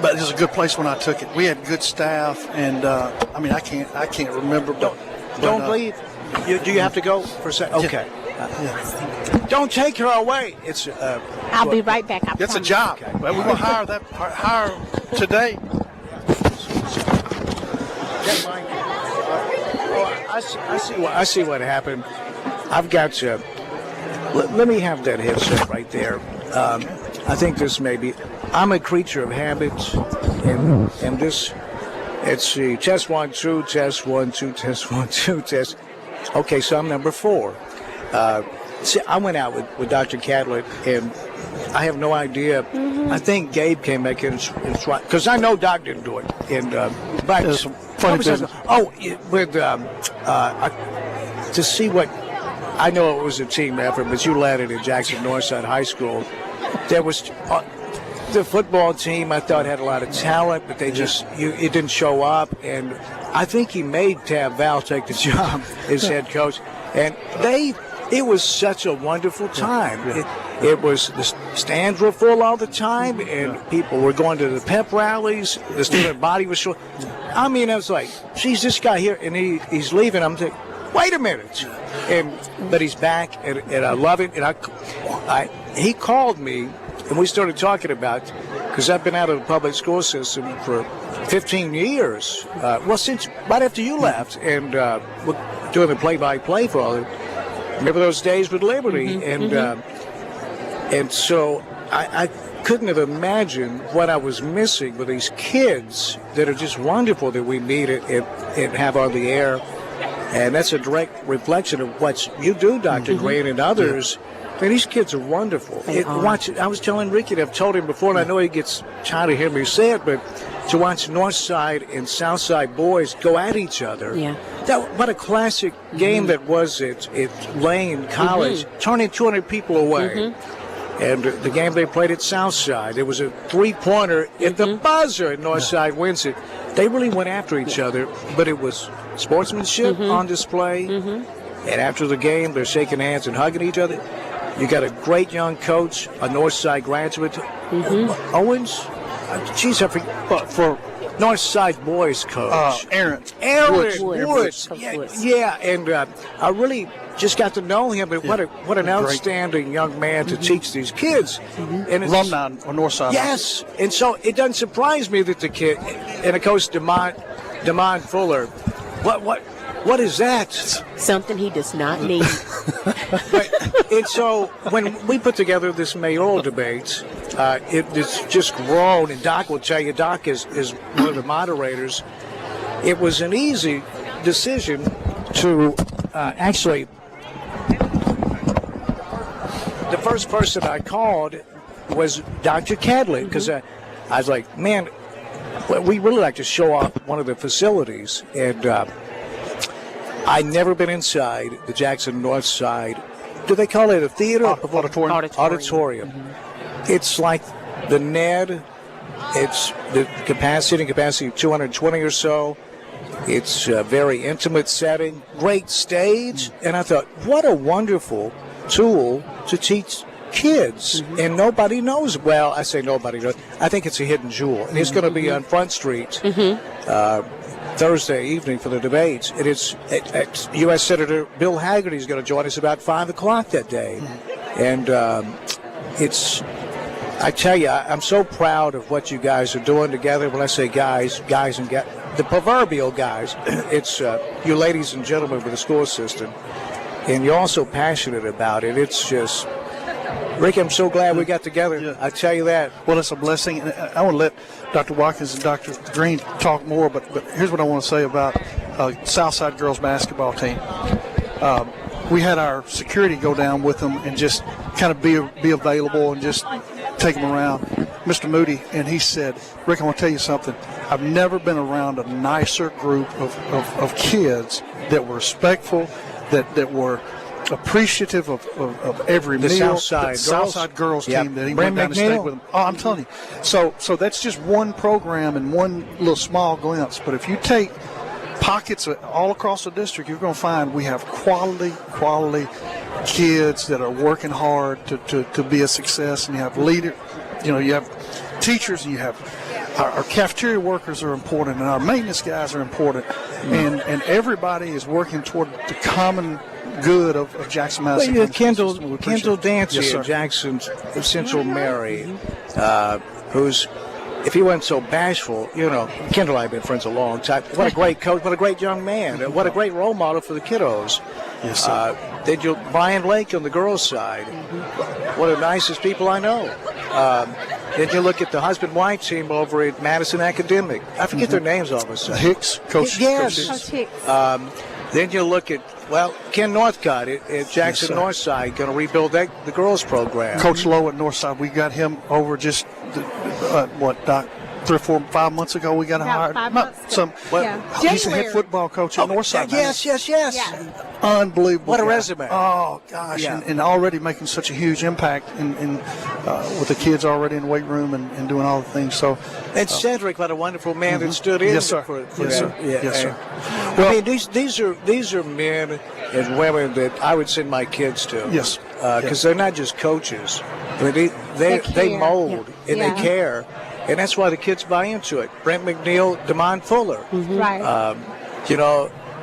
But it was a good place when I took it. We had good staff, and I can't remember. Don't leave. Do you have to go for a second? Okay. Don't take her away. It's. I'll be right back. It's a job. Okay. Well, we're going to hire today. I see what happened. I've got to. Let me have that headset right there. I think this may be. I'm a creature of habits, and this. Let's see. Test 1 2. Test 1 2. Test 1 2. Test. Okay, so I'm number 4. See, I went out with Dr. Cadlet, and I have no idea. Mm-hmm. I think Gabe came back in because I know Doc didn't do it. And but to see what I know, it was a team effort, but you led it at Jackson Northside High School. There was the football team. I thought had a lot of talent, but they it didn't show up. And I think he made Tab Val take the job as head coach, and it was such a wonderful time. It was, the stands were full all the time, and people were going to the pep rallies. The student body was short. I mean, I was like, geez, this guy here, and he's leaving. I'm thinking, wait a minute. But he's back, and I love it. And he called me, and we started talking about, because I've been out of the public school system for 15 years. Since right after you left, and we're doing the play-by-play for all of it. Remember those days with Liberty? And so I couldn't have imagined what I was missing with these kids that are just wonderful that we meet and have on the air. And that's a direct reflection of what you do, Dr. Green, and others. Man, these kids are wonderful. I was telling Ricky, I've told him before, and I know he gets tired of hearing me say it, but to watch Northside and Southside boys go at each other. Yeah. What a classic game that was at Lane College, turning 200 people away. And the game they played at Southside, it was a three-pointer at the buzzer, and Northside wins it. They really went after each other, but it was sportsmanship on display. And after the game, they're shaking hands and hugging each other. You got a great young coach, a Northside graduate, Owens. Geez, I forget, for Northside boys coach. Aaron Woods. Yeah, and I really just got to know him, but what an outstanding young man to teach these kids. And alumni on Northside. Yes, and so it doesn't surprise me that the kid, and of course, Demond Fuller, what is that? Something he does not need. And so when we put together this mayoral debate, it's just grown, and Doc will tell you, Doc is one of the moderators. It was an easy decision to actually, the first person I called was Dr. Cadley, because I was like, man, we really like to show off one of the facilities, and I'd never been inside the Jackson North Side. Do they call it a theater? Auditorium. It's like the NED. It's the capacity of 220 or so. It's a very intimate setting, great stage. And I thought, what a wonderful tool to teach kids. And nobody knows. Well, I say nobody knows. I think it's a hidden jewel. And it's going to be on Front Street Thursday evening for the debates. It is U.S. Senator Bill Hagerty is going to join us about 5 o'clock that day. And I tell you, I'm so proud of what you guys are doing together. When I say guys and the proverbial guys, it's you ladies and gentlemen with the school system. And you're also passionate about it. It's just, Rick, I'm so glad we got together. Yeah. I tell you that. Well, it's a blessing. And I want to let Dr. Watkins and Dr. Green talk more, but here's what I want to say about Southside girls basketball team. We had our security go down with them and just kind of be available and just take them around. Mr. Moody, and he said, Rick, I want to tell you something. I've never been around a nicer group of kids that were respectful, that were appreciative of every meal. Southside girls team that he went down and stayed with them. Oh, I'm telling you. So that's just one program and one little small glimpse. But if you take pockets all across the district, you're going to find we have quality kids that are working hard to be a success. And you have you have teachers, and you have our cafeteria workers are important, and our maintenance guys are important, and everybody is working toward the common good of Jackson Madison. Well, Kendall Dancy at Jackson Central Mary, who's, if he wasn't so bashful, Kendall and I have been friends a long time. What a great coach, what a great young man, what a great role model for the kiddos. Yes, sir. Then Brian Lake on the girls' side, one of the nicest people I know. Then you look at the husband-wife team over at Madison Academic. I forget their names all of a sudden. Hicks, Coach Hicks. Then you look at, Ken Northcott at Jackson Northside, going to rebuild the girls' program. Coach Lowe at Northside, we got him over just, Doc? 3 or 4, 5 months ago, we got hired. 5 months ago. He's a head football coach at Northside. Yes. Yeah. Unbelievable. What a resume. Oh, gosh. Yeah. And already making such a huge impact with the kids already in the weight room and doing all the things. So, and Cedric, what a wonderful man that stood in for that. Yes, sir. Well, I mean, these are men and women that I would send my kids to. Yes. Because they're not just coaches. I mean, they mold and they care. And that's why the kids buy into it. Brent McNeil, Demond Fuller. Right.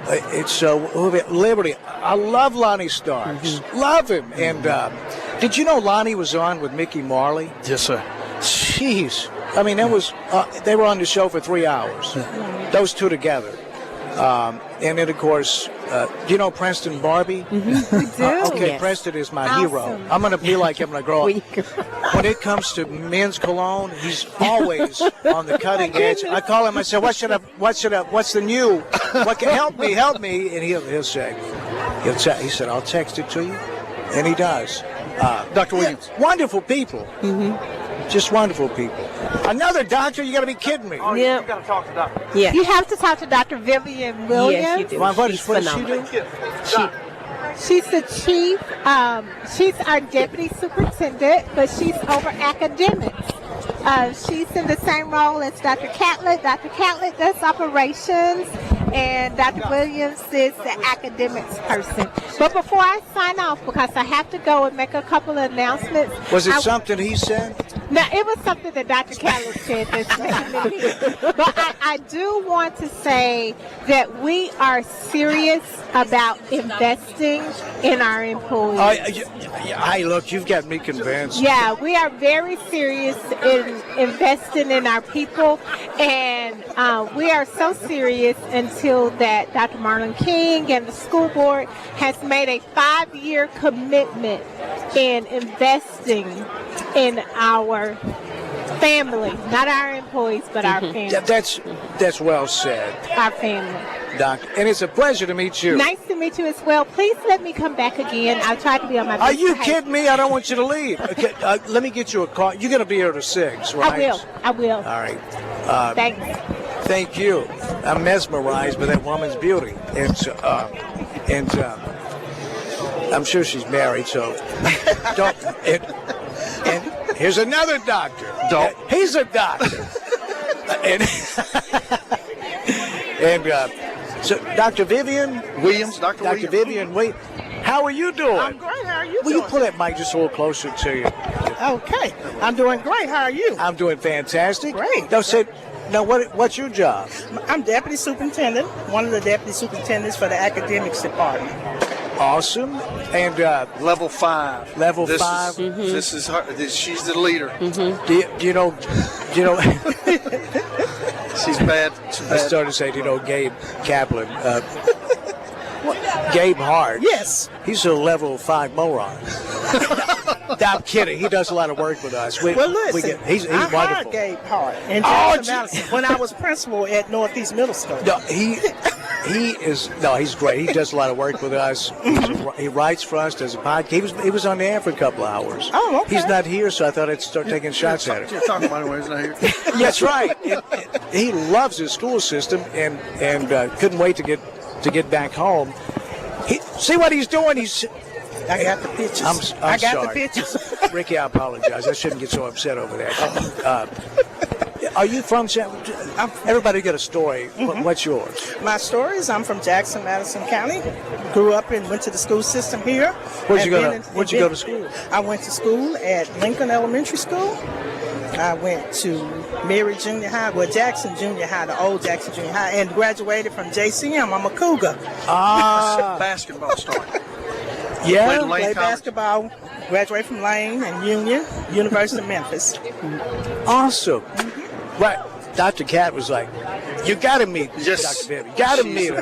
It's Liberty. I love Lonnie Starks. Love him. And Did you know Lonnie was on with Mickey Marley? Yes, sir. Jeez. I mean, that was they were on the show for 3 hours. Those two together. And then, of course, do you know Preston Barbie? We do. Okay, Yes. Preston is my Awesome. hero. I'm going to be like him when I grow up. When it comes to men's cologne, he's always on the cutting edge. I call him. I say, what's the new? What can help me? And he'll say, he said, I'll text it to you, and he does. Dr. Williams. Wonderful people. Just wonderful people. Another doctor? You got to be kidding me. Oh, yeah. you got to talk to Dr. Yeah. You have to talk to Dr. Vivian Williams. Yes, you do. What does She's she do? phenomenal. She's the chief. She's our deputy superintendent, but she's over academics. She's in the same role as Dr. Catlett. Dr. Catlett does operations, and Dr. Williams is the academics person. But before I sign off, because I have to go and make a couple of announcements. Was it something he said? No, it was something that Dr. Catlett said that's making me. But I do want to say that we are serious about investing in our employees. Hey, look, you've got me convinced. Yeah, we are very serious in investing in our people, and we are so serious until that Dr. Marlon King and the school board has made a 5-year commitment in investing in our family, not our employees, but our family. That's well said, Our family. Doc. And it's a pleasure to meet you. Nice to meet you as well. Please let me come back again. I'll try to be on my best Are you behavior. kidding me? I don't want you to leave. Okay, let me get you a call. You're going to be here to 6, right? I will. All right. Thanks. Thank you. I'm mesmerized by that woman's beauty. And I'm sure she's married, so don't. And here's another doctor. He's a doctor. So, Dr. Vivian Williams, Dr. Williams. Vivian, wait. How are you doing? I'm great. How are you Will doing? you pull that mic just a little closer to you? Okay. I'm doing great. How are you? I'm doing fantastic. Great. Now, what's your job? I'm deputy superintendent, one of the deputy superintendents for the academics department. Awesome. And level 5. Level this 5. This is her. She's the leader. Do you know? She's bad. I started to say, do you know Gabe Kaplan? Gabe Hart. Yes. He's a level 5 moron. I'm kidding. He does a lot of work with us. Well, listen, he's I wonderful. hired Gabe Hart in Jackson, Madison when I was principal at Northeast Middle School. No, he's great. He does a lot of work with us. He writes for us, does a podcast. He was on the air for a couple of hours. Oh, okay. He's not here, so I thought I'd start taking shots at him. You're talking about him when he's not here. That's right. He loves his school system and couldn't wait to get back home. See what he's doing? I got the pictures. I'm sorry. the pictures. Ricky, I apologize. I shouldn't get so upset over that. Are you from everybody got a story. What's yours? My story is I'm from Jackson, Madison County. Grew up and went to the school system here. Where'd you go to school? I went to school at Lincoln Elementary School. I went to Mary Junior High, Jackson Junior High, the old Jackson Junior High, and graduated from JCM. I'm a Cougar. Basketball star. Yeah, Played played basketball. Graduated from Lane and Union, University of Memphis. Awesome. Right. Dr. Cat was like, you got to meet Dr. Vivian. You got to meet her.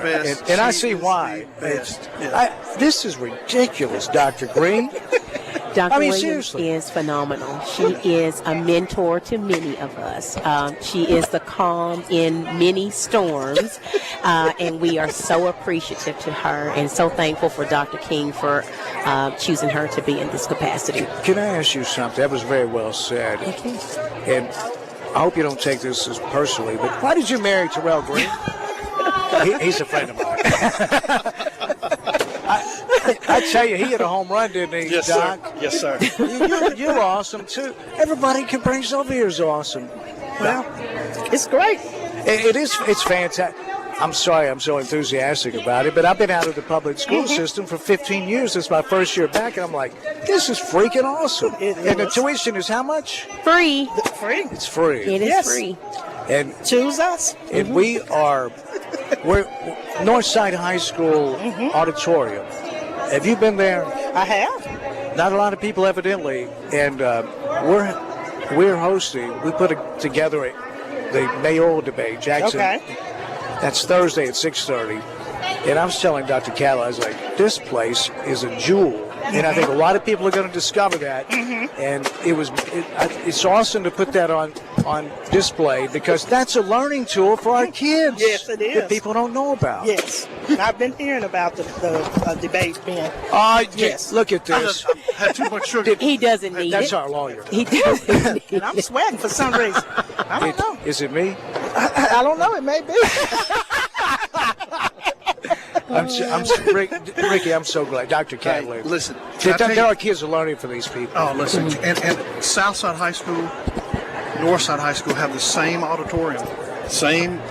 And I see why. This is ridiculous, Dr. Green. Dr. Williams seriously. is phenomenal. She is a mentor to many of us. She is the calm in many storms, and we are so appreciative to her and so thankful for Dr. King for choosing her to be in this capacity. Can I ask you something? That was very well said. And I hope you don't take this as personally, but why did you marry Terrell Green? He's a friend of mine. I tell you, he hit a home run, didn't he, Yes, Doc? sir. Yes, sir. You're awesome, too. Everybody can bring over here is awesome. Well, it's great. It's fantastic. I'm sorry I'm so enthusiastic about it, but I've been out of the public school system for 15 years. It's my first year back, and I'm like, this is freaking awesome. And the tuition is how much? Free. Free. It's free. It is free. And choose us. And we're Northside High School auditorium. Have you been there? I have. not a lot of people evidently, and we're hosting. We put together the mayoral debate, Jackson. Okay. That's Thursday at 6:30. And I was telling Dr. Catlett, I was like, this place is a jewel. And I think a lot of people are going to discover that. And it's awesome to put that on display because that's a learning tool for our kids. Yes, it is. That people don't know about. Yes. I've been hearing about the debate being. Yes. Look at this. I had too much sugar. He doesn't need That's it. our lawyer. He doesn't. And I'm sweating for some reason. I don't know. Is it me? I don't know. It may be. Ricky, I'm so glad. Dr. Catlett. Hey, listen. Tell our kids are learning from these people. Oh, listen. And Southside High School, Northside High School have the same auditorium, same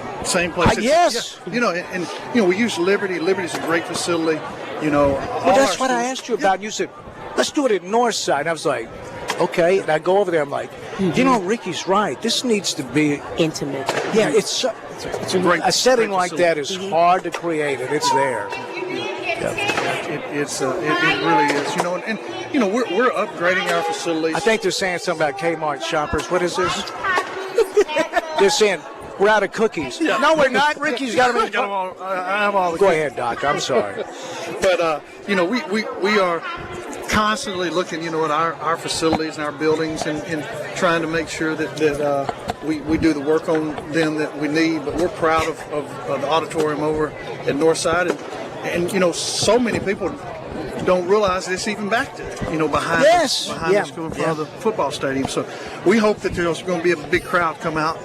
place. Yes. Yeah, and we use Liberty. Liberty's a great facility. Well, that's what I asked you about. And you said, let's do it at Northside. And I was like, okay. And I go over there. I'm like, Ricky's right. This needs to be intimate. Yeah, it's a great. A setting like that is hard to create, and it's there. It really is. And we're upgrading our facilities. I think they're saying something about Kmart shoppers. What is this? They're saying we're out of cookies. Yeah. No, we're not. Ricky's got them. I have all the. Go ahead, Doc. I'm sorry. But we are constantly looking, at our facilities and our buildings and trying to make sure that we do the work on them that we need. But we're proud of the auditorium over at Northside, and so many people don't realize it's even back there, behind the school in front of the football stadium. So we hope that there's going to be a big crowd come out,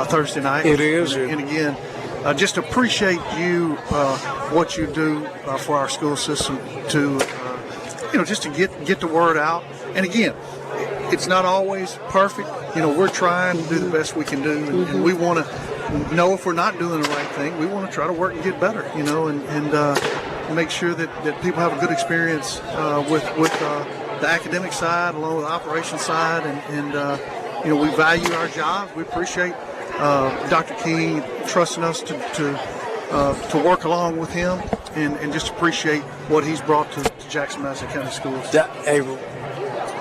Thursday night. It is. And again, just appreciate you, what you do for our school system to, just to get the word out. And again, it's not always perfect. We're trying to do the best we can do, and we want to know if we're not doing the right thing. We want to try to work and get better, and make sure that people have a good experience with the academic side along with the operations side, and we value our jobs. We appreciate Dr. King trusting us to work along with him, and just appreciate what he's brought to Jackson Madison County Schools.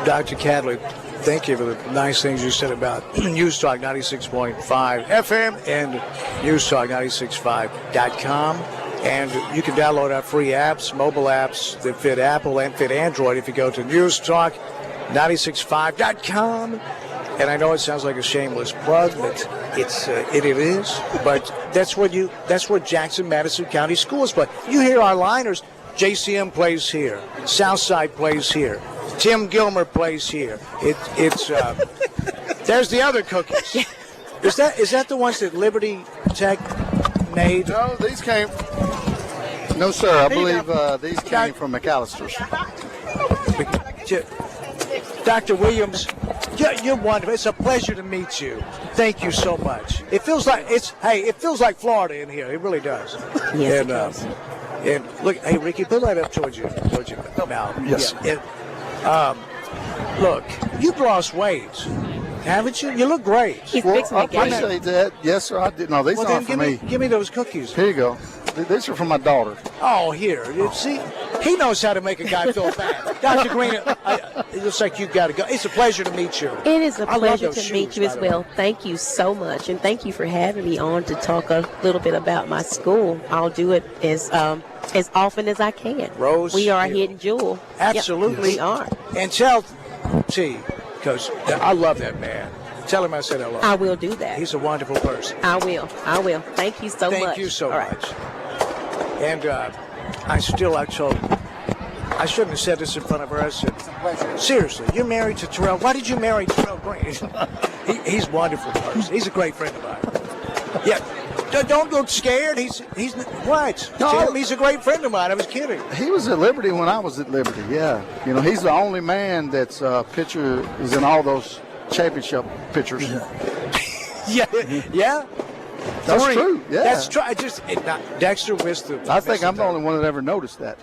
Dr. Catlett, thank you for the nice things you said about News Talk 96.5 FM and NewsTalk965.com. And you can download our free apps, mobile apps that fit Apple and fit Android if you go to NewsTalk965.com. And I know it sounds like a shameless plug, but it is. But that's what Jackson Madison County Schools play. You hear our liners. JCM plays here. Southside plays here. Tim Gilmer plays here. There's the other cookies. Is that the ones that Liberty Tech made? No, these came. No, sir. I believe these came from McAllister's. Dr. Williams, you're wonderful. It's a pleasure to meet you. Thank you so much. It feels like Florida in here. It really does. Yes, it does. And look, hey Ricky, put that up towards you now. Yes. Look, you've lost weight, haven't you? You look great. He's Well, fixing I to get appreciate that. Yes, sir. I did. No, these aren't for me. Give me those cookies. Here you go. These are for my daughter. Oh, here. You see, he knows how to make a guy feel bad. Dr. Green, it looks like you've got to go. It's a pleasure to meet you. It is a I love pleasure those to meet shoes, you as by the well. way. Thank you so much, and thank you for having me on to talk a little bit about my school. I'll do it as often as I can. Rose, we are a you- hidden jewel. Absolutely. Yep, we are. And tell T, because I love that man. Tell him I said hello. I will do that. He's a wonderful person. I will. Thank you so much. Thank you so All right. much. And I shouldn't have said this in front of her. I said, seriously, you're married to Terrell. Why did you marry Terrell Green? He's a wonderful person. He's a great friend of mine. Yeah. Don't look scared. He's what? No. Tim, he's a great friend of mine. I was kidding. He was at Liberty when I was at Liberty. Yeah. He's the only man that's picture is in all those championship pictures. Yeah. That's true. Yeah. That's true. Dexter missed the. I think I'm the only one that ever noticed that.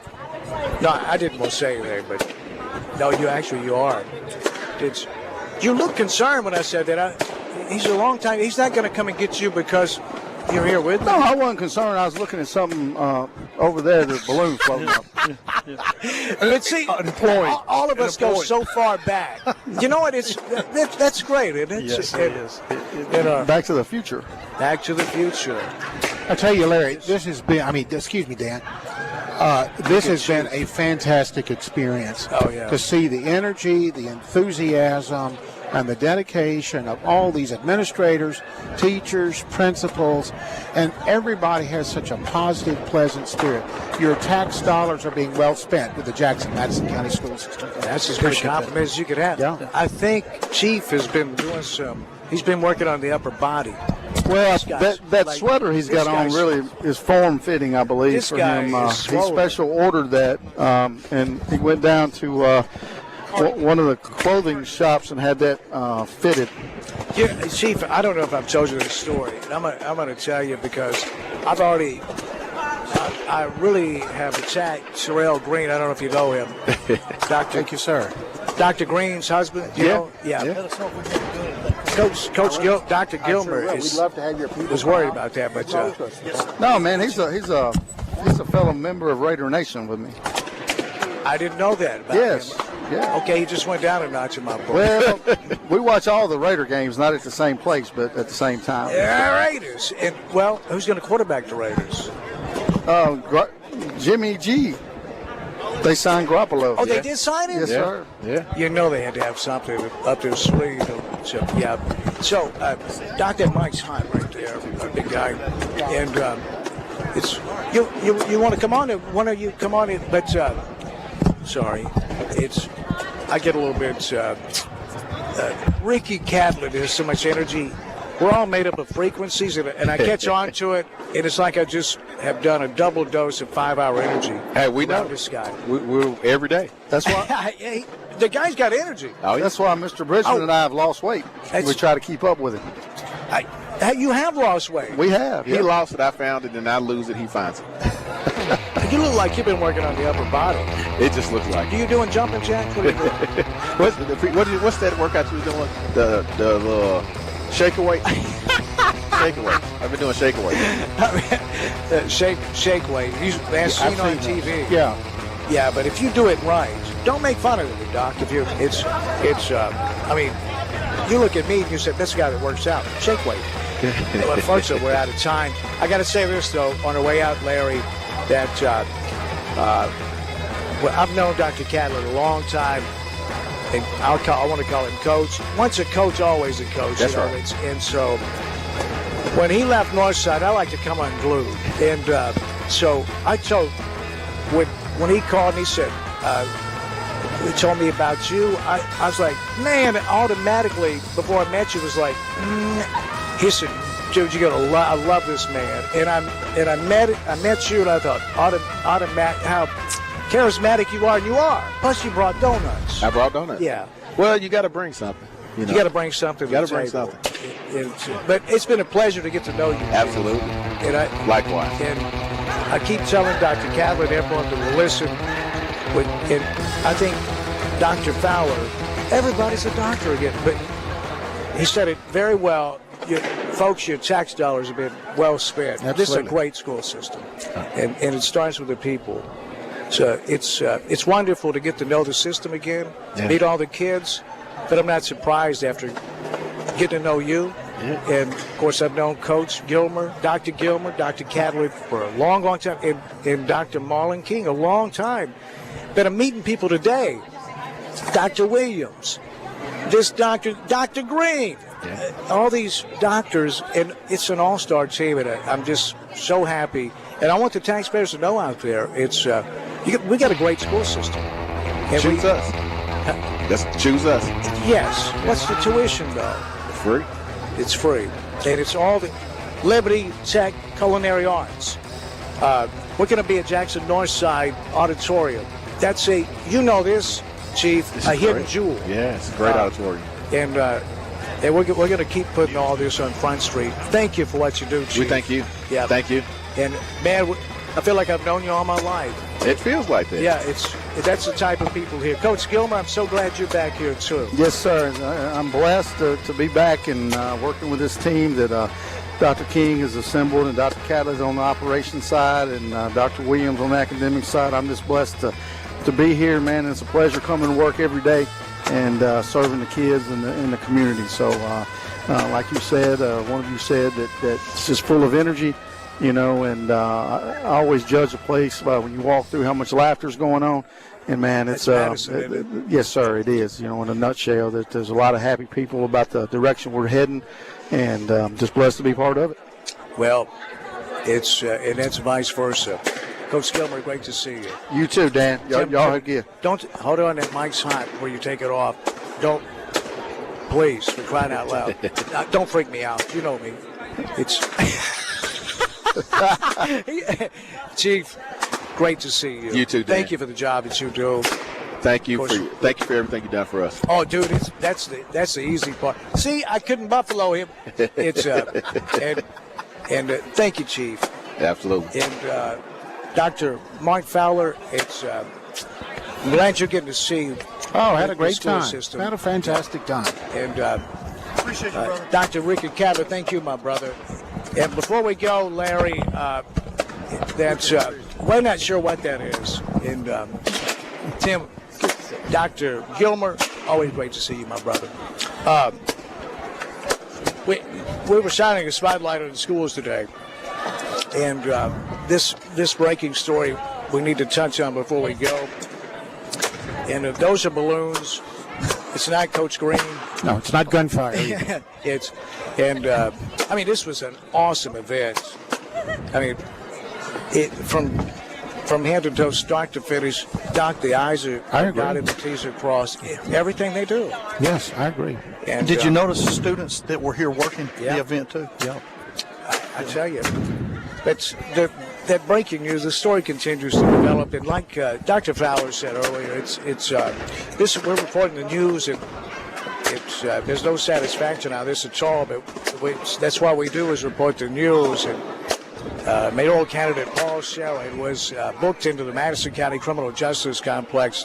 No, I didn't want to say anything, but no, you are. You look concerned when I said that. He's a long time. He's not going to come and get you because you're here with me. No, I wasn't concerned. I was looking at something over there, the balloon floating up. But see, all of us go so far back. You know what? That's great, isn't it? Yes, it is. Back to the Future. Back to the Future. I tell you, Larry, this has been, excuse me, Dan. This has been a fantastic experience. Oh, yeah. To see the energy, the enthusiasm, and the dedication of all these administrators, teachers, principals, and everybody has such a positive, pleasant spirit. Your tax dollars are being well spent with the Jackson-Madison County School System. That's as good a compliment as you could have. Yeah. I think Chief has been doing he's been working on the upper body. Well, that sweater he's got on really is form-fitting, I believe, for him. He special ordered that, and he went down to one of the clothing shops and had that fitted. Yeah, Chief, I don't know if I've told you this story. And I'm going to tell you because I really have attacked Sherelle Green. I don't know if you know him. Thank you, sir. Dr. Green's husband, you know? Yeah. Coach Dr. Gilmer we'd love to have your people was worried about that, but no, man, he's a fellow member of Raider Nation with me. I didn't know that about him. Yeah. Okay, he just went down a notch in my book. Well, we watch all the Raider games, not at the same place, but at the same time. Yeah, Raiders. And well, who's going to quarterback the Raiders? Jimmy G. They signed Garoppolo. Oh, they did sign him? Yes, sir. Yeah. You know they had to have something up their sleeve. So, Dr. Mike's Hunt right there, a big guy. And it's you want to come on? One of you come on in, but sorry, I get a little bit. Ricky Catlett has so much energy. We're all made up of frequencies, and I catch on to it, and it's like I just have done a double dose of 5-hour energy. Hey, we know this guy. We're every day. That's why the guy's got energy. Oh, yeah. That's why Mr. Bridgman and I have lost weight. We try to keep up with him. You have lost weight. We have. He lost it, I found it, and I lose it, he finds it. You look like you've been working on the upper body. It just looks like. Are you doing jumping jacks? What are you doing? What's that workout you were doing? The shake away. Shake away. I've been doing shake away. Shake weight. As seen on TV. Yeah. Yeah, but if you do it right, don't make fun of it, Doc. If you, I mean, you look at me and you said, "This guy that works out, shake weight." Well, unfortunately, we're out of time. I got to say this though, on our way out, Larry, that well, I've known Dr. Catlett a long time. And I want to call him Coach. Once a coach, always a coach. That's right. And so when he left Northside, I like to come unglued. And so I told, when he called and he said, he told me about you, I was like, man, automatically, before I met you, was like, he said, dude, you're gonna I love this man. And I met you, and I thought, automatic, how charismatic you are, and you are. Plus, you brought donuts. I brought donuts. Yeah. Well, you got to bring something. You got to bring something. You got to bring something. But it's been a pleasure to get to know you. Absolutely. And likewise. And I keep telling Dr. Catlett, everyone to listen. And I think Dr. Fowler, everybody's a doctor again, but he said it very well. Folks, your tax dollars have been well spent. Absolutely. This is a great school system, and it starts with the people. So it's wonderful to get to know the system again, meet all the kids. But I'm not surprised after getting to know you. Yeah. And, of course, I've known Coach Gilmer, Dr. Catlett for a long, long time, and Dr. Marlon King a long time. But I'm meeting people today. Dr. Williams, this Dr. Green, all these doctors, and it's an all-star team, and I'm just so happy. And I want the taxpayers to know out there, we got a great school system. And choose us. Just choose us. Yes. What's the tuition, though? Free. It's free. And it's all the Liberty Tech Culinary Arts. We're going to be at Jackson Northside Auditorium. That's you know this, Chief, a hidden jewel. Yeah, it's a great auditorium. And we're going to keep putting all this on Front Street. Thank you for what you do, Chief. We thank you. Yeah. Thank you. And, man, I feel like I've known you all my life. It feels like that. Yeah, that's the type of people here. Coach Gilmer, I'm so glad you're back here, too. Yes, sir. I'm blessed to be back and working with this team that Dr. King is assembled and Dr. Catlett on the operations side and Dr. Williams on the academic side. I'm just blessed to be here, man. It's a pleasure coming to work every day and serving the kids in the community. So, like you said, one of you said that it's just full of energy, you know, and I always judge a place by when you walk through how much laughter is going on. And, man, it's yes, sir, it is. You know, in a nutshell, that there's a lot of happy people about the direction we're heading, and just blessed to be part of it. Well, it's and that's vice versa. Coach Gilmer, great to see you. You too, Dan. Y'all have gift. Don't hold on. That mic's hot where you take it off. Don't, please, for crying out loud. Don't freak me out. You know me. It's Chief. Great to see you. You too, Dan. Thank you for the job that you do. Thank you for everything you've done for us. Oh, dude, that's the easy part. See, I couldn't buffalo him. It's and thank you, Chief. Absolutely. And Dr. Mark Fowler, I'm glad you're getting to see. Oh, had a great time. System. Had a fantastic time. And appreciate you, brother. Dr. Ricky Cabot, thank you, my brother. And before we go, Larry, that's we're not sure what that is. And Tim, Dr. Gilmer, always great to see you, my brother. We were shining a spotlight on the schools today, and this breaking story we need to touch on before we go. And if those are balloons, it's not Coach Green. No, it's not gunfire. I mean, this was an awesome event. I mean, from head to toe, start to finish, Doc, the I's are dotted, the T's are crossed. Everything they do. Yes, I agree. And did you notice the students that were here working the event too? Yeah. I tell you, that breaking news, the story continues to develop, and like Dr. Fowler said earlier, we're reporting the news, and there's no satisfaction out of this at all. But that's what we do is report the news. And mayoral candidate Paul Shelley was booked into the Madison County Criminal Justice Complex